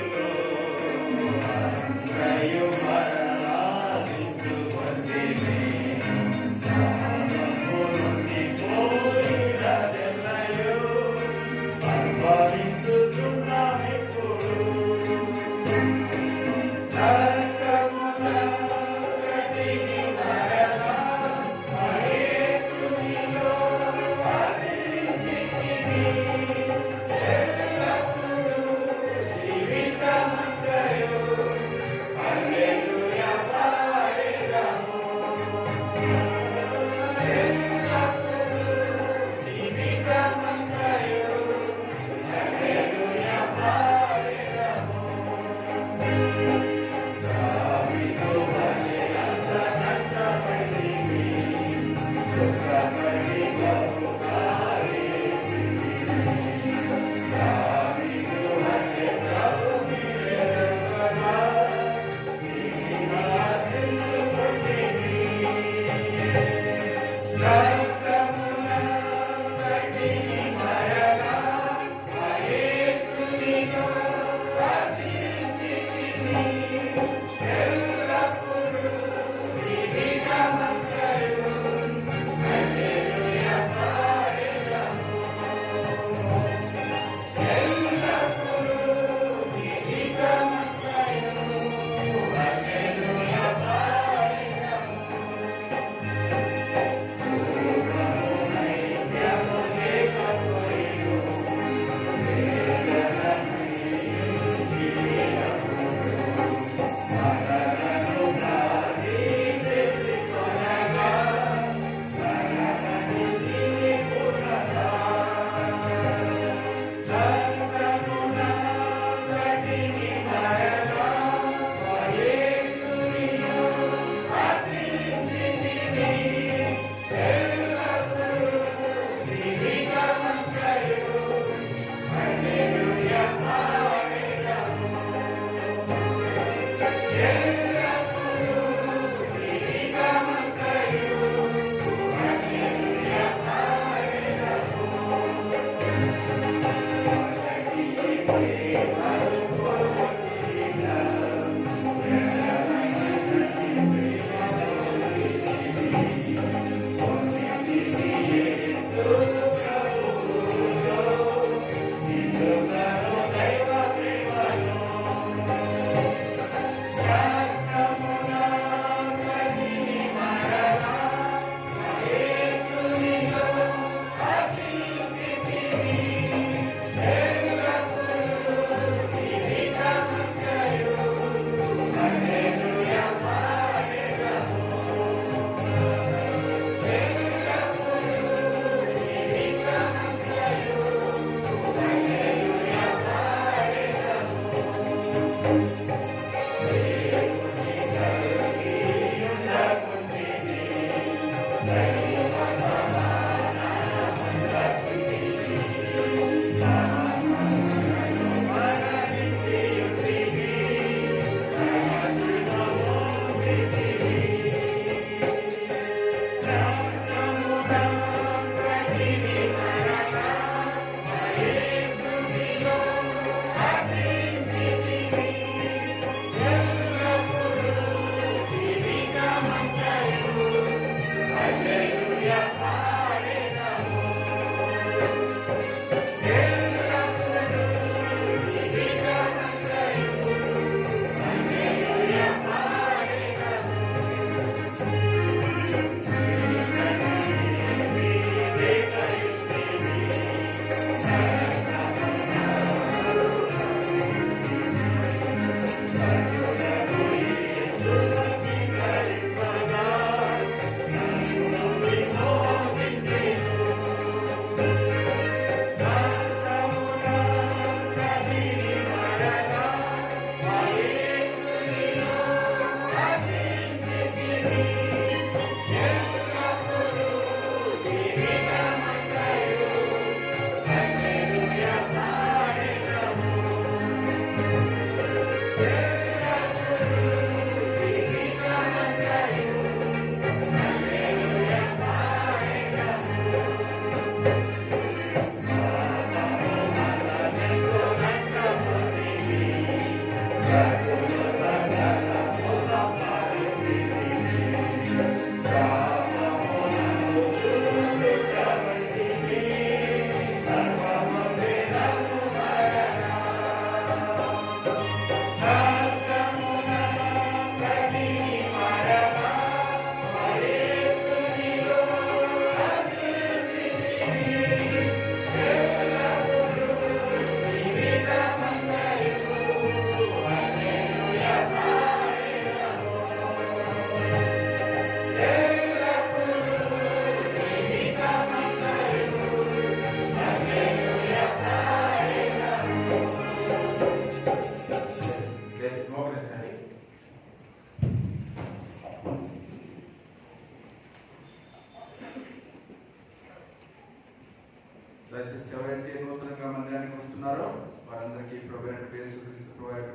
వారందరికీ ప్రభు యేసుక్రీస్తు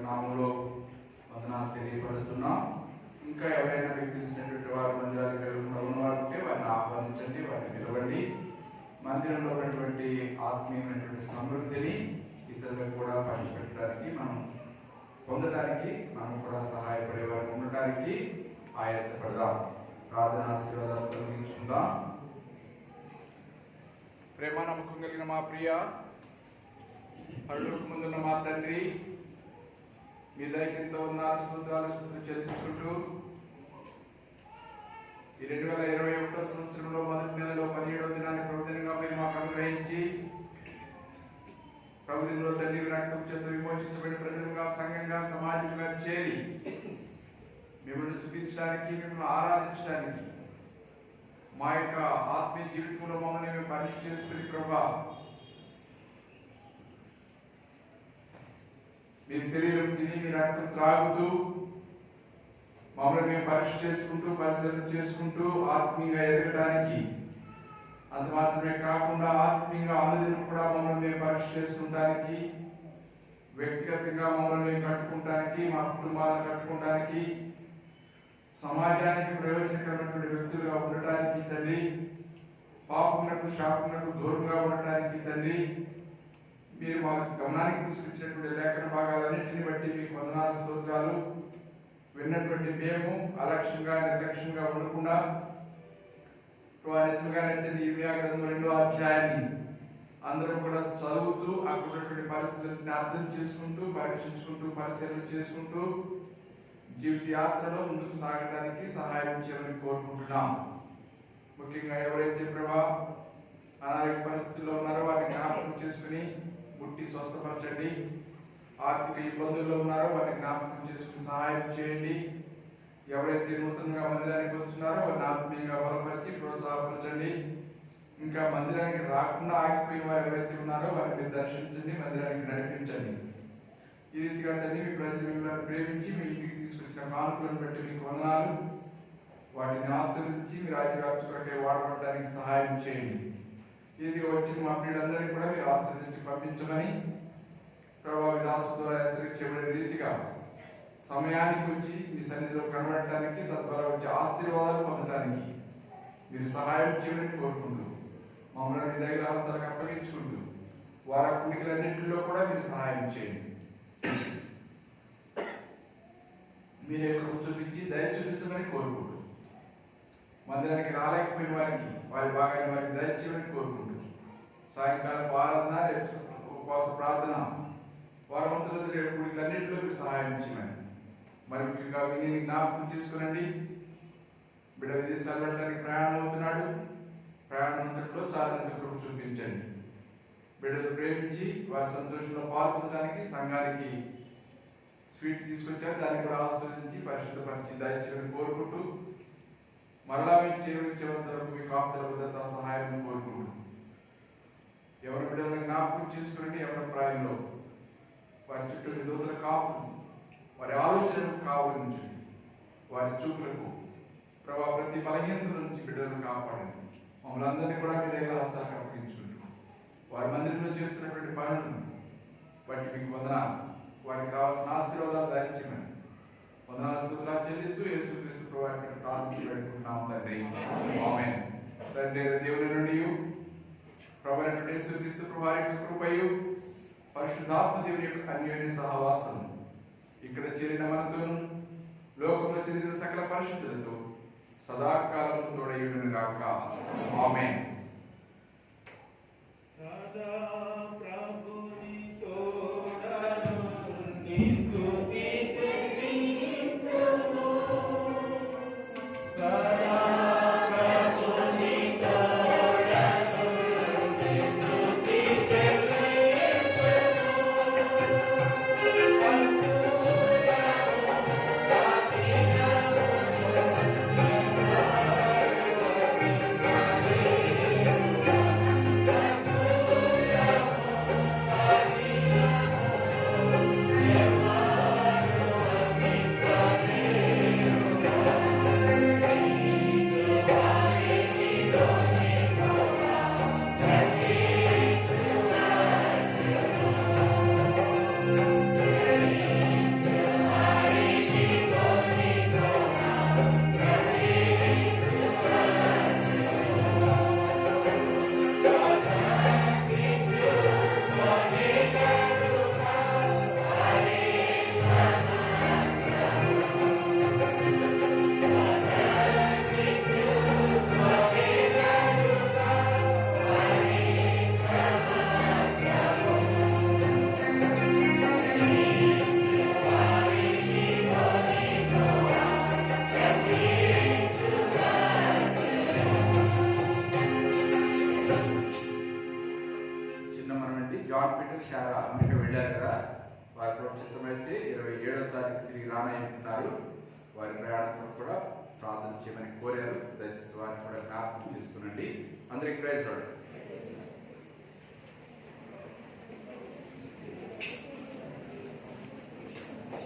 నామంలో వందనాలు తెలియపరుస్తున్నాం. ఇంకా ఎవరైనా మీకు తెలిసినటువంటి వారు మందిరానికి వెళ్ళకుండా ఉన్నవారు ఉంటే వారిని ఆహ్వానించండి, వారిని పిలవండి. మందిరంలో ఉన్నటువంటి ఆత్మీయమైనటువంటి సమృద్ధిని ఇతరులకు కూడా పంచిపెట్టడానికి, మనం పొందడానికి, మనం కూడా సహాయపడే వారు ఉండటానికి ఆయత్తపడదాం. ప్రార్థన ఆశీర్వాదాలు కలిగించుకుందాం. ప్రేమ నమ్మకం కలిగిన మా ప్రియ పరలోక ముందున్న మా తండ్రి, మీ దయకెంతో ఉన్న స్తోత్రాలు చెల్లించుకుంటూ ఈ 2021 సంవత్సరంలో మొదటి నెలలో 17వ దినాన్ని ప్రభుత్వంగా మీరు మాకు అనుగ్రహించి ప్రభుత్వంలో తండ్రి రక్తం చేత విమోచించబడిన ప్రజలుగా, సంఘంగా, సమాజంగా చేరి మిమ్మల్ని స్తుతించడానికి, మిమ్మల్ని ఆరాధించడానికి, మా యొక్క ఆత్మీయ జీవితంలో మమ్మల్ని మేము పరీక్ష చేసుకుని ప్రభా మీ శరీరం తిని మీ రక్తం త్రాగుతూ మమ్మల్ని మేము పరీక్ష చేసుకుంటూ, పరిశీలన చేసుకుంటూ ఆత్మీయంగా ఎదగడానికి, అంత మాత్రమే కాకుండా ఆత్మీయంగా ఆలోచన కూడా మమ్మల్ని మేము పరీక్ష చేసుకుంటానికి, వ్యక్తిగతంగా మమ్మల్ని మేము కట్టుకుంటానికి, మా కుటుంబాలను కట్టుకోవడానికి, సమాజానికి ప్రయోజనకరమైనటువంటి వ్యక్తులుగా ఉండటానికి తండ్రి, పాపమునకు శాపమునకు దూరంగా ఉండటానికి తండ్రి, మీరు మా గమనానికి తీసుకొచ్చినటువంటి లేఖన భాగాలన్నింటిని బట్టి మీకు వందనాలు స్తోత్రాలు. విన్నటువంటి మేము అలక్ష్యంగా నిర్లక్ష్యంగా ఉండకుండా ఇర్మియా గ్రంథం 2వ అధ్యాయాన్ని అందరం కూడా చదువుతూ అక్కడ ఉన్నటువంటి పరిస్థితులను అర్థం చేసుకుంటూ, పరీక్షించుకుంటూ, పరిశీలన చేసుకుంటూ జీవిత యాత్రలో ముందుకు సాగడానికి సహాయం చేయాలని కోరుకుంటున్నాం. ముఖ్యంగా ఎవరైతే ప్రభా అనారోగ్య పరిస్థితుల్లో ఉన్నారో వారిని జ్ఞాపకం చేసుకుని ముట్టి స్వస్థపరచండి. ఆర్థిక ఇబ్బందుల్లో ఉన్నారో వారిని జ్ఞాపకం చేసుకుని సహాయం చేయండి. ఎవరైతే నూతనంగా మందిరానికి వస్తున్నారో వారిని ఆత్మీయంగా బలపరిచి ప్రోత్సాహపరచండి. ఇంకా మందిరానికి రాకుండా ఆగిపోయిన వారు ఎవరైతే ఉన్నారో వారిని మీరు దర్శించండి, మందిరానికి నడిపించండి. ఈ రీతిగా తండ్రి మీ ప్రజలు మిమ్మల్ని ప్రేమించి మీ ఇంటికి తీసుకొచ్చిన కానుకలను బట్టి మీకు వందనాలు. వాటిని ఆశీర్వదించి మీ రాజ్యవ్యాప్తి కొరకై వాడబడడానికి సహాయం చేయండి. ఇది వచ్చిన మా ప్రియులందరినీ కూడా మీరు ఆశీర్వదించి పంపించమని ప్రభావ దాసు ద్వారా హెచ్చరించబడే రీతిగా సమయానికి వచ్చి మీ సన్నిధిలో కనబడటానికి, తద్వారా వచ్చే ఆశీర్వాదాలు పొందడానికి మీరు సహాయం చేయమని కోరుకుంటూ మమ్మల్ని మీ దగ్గర హస్తాలకు అప్పగించుకుంటూ వారి కుడికలన్నింటిలో కూడా మీరు సహాయం చేయండి. మీరే కృప చూపించి దయ చూపించమని కోరుకుంటూ మందిరానికి రాలేకపోయిన వారికి వారి భాగాన్ని వారికి దయచేయమని కోరుకుంటూ సాయంకాలం ఆరాధన, రేపు ఉపవాస ప్రార్థన, వారమంతులతో రేపు కుడికలన్నింటిలో మీరు సహాయం చేయమని, మరి ముఖ్యంగా విని జ్ఞాపకం చేసుకునండి. బిడ్డ విదేశాలు వెళ్ళడానికి ప్రయాణం అవుతున్నాడు. ప్రయాణంలో చాలా కృప చూపించండి. బిడ్డలు ప్రేమించి వారి సంతోషంలో పాల్పొందడానికి సంఘానికి స్వీట్ తీసుకొచ్చారు, దాన్ని కూడా ఆస్వాదించి పరిశుద్ధపరిచి దయచేయమని కోరుకుంటూ మరలా మీకు చేరువచ్చేంత వరకు మీ కాపుదల భద్రత సహాయం కోరుకుంటూ ఎవరి బిడ్డలను జ్ఞాపకం చేసుకుని ఎవరి ప్రాయంలో వారి చుట్టూ మీ దూతల కాపు, వారి ఆలోచనలకు కావలించండి, వారి చూపులకు ప్రభావ ప్రతి బలహీనత నుంచి బిడ్డలను కాపాడండి. మమ్మల్ని అందరినీ కూడా మీ దగ్గర హస్తాలకు అప్పగించుకుంటూ వారి మందిరంలో చేస్తున్నటువంటి పనులను బట్టి మీకు వందనాలు, వారికి రావాల్సిన ఆశీర్వాదాలు దయచేయమని వందనాలు స్తోత్రాలు చెల్లిస్తూ యేసుక్రీస్తు ప్రభువుని ప్రార్థించి పెట్టుకుంటున్నాం తండ్రి. ఆమేన్. తండ్రి దేవుని నుండి ప్రభువైనటువంటి యేసుక్రీస్తు ప్రభువు యొక్క కృపయు పరిశుద్ధాత్మ దేవుని యొక్క అన్యోన్య సహవాసం ఇక్కడ చేరిన మనతోను లోకంలో చెందిన సకల పరిశుద్ధులతో సదాకాలము తోడయుడును గాక. ఆమేన్. Yeah. అమెరికా వెళ్ళారు కదా, వారి ప్రభుత్వమైతే 27వ తారీఖు తిరిగి రానయ్యున్నారు. వారి ప్రయాణంలో కూడా ప్రార్థన చేయమని కోరారు. దయచేసి వారిని కూడా జ్ఞాపకం చేసుకునండి. అందరికీ ప్రైజ్ లార్డ్.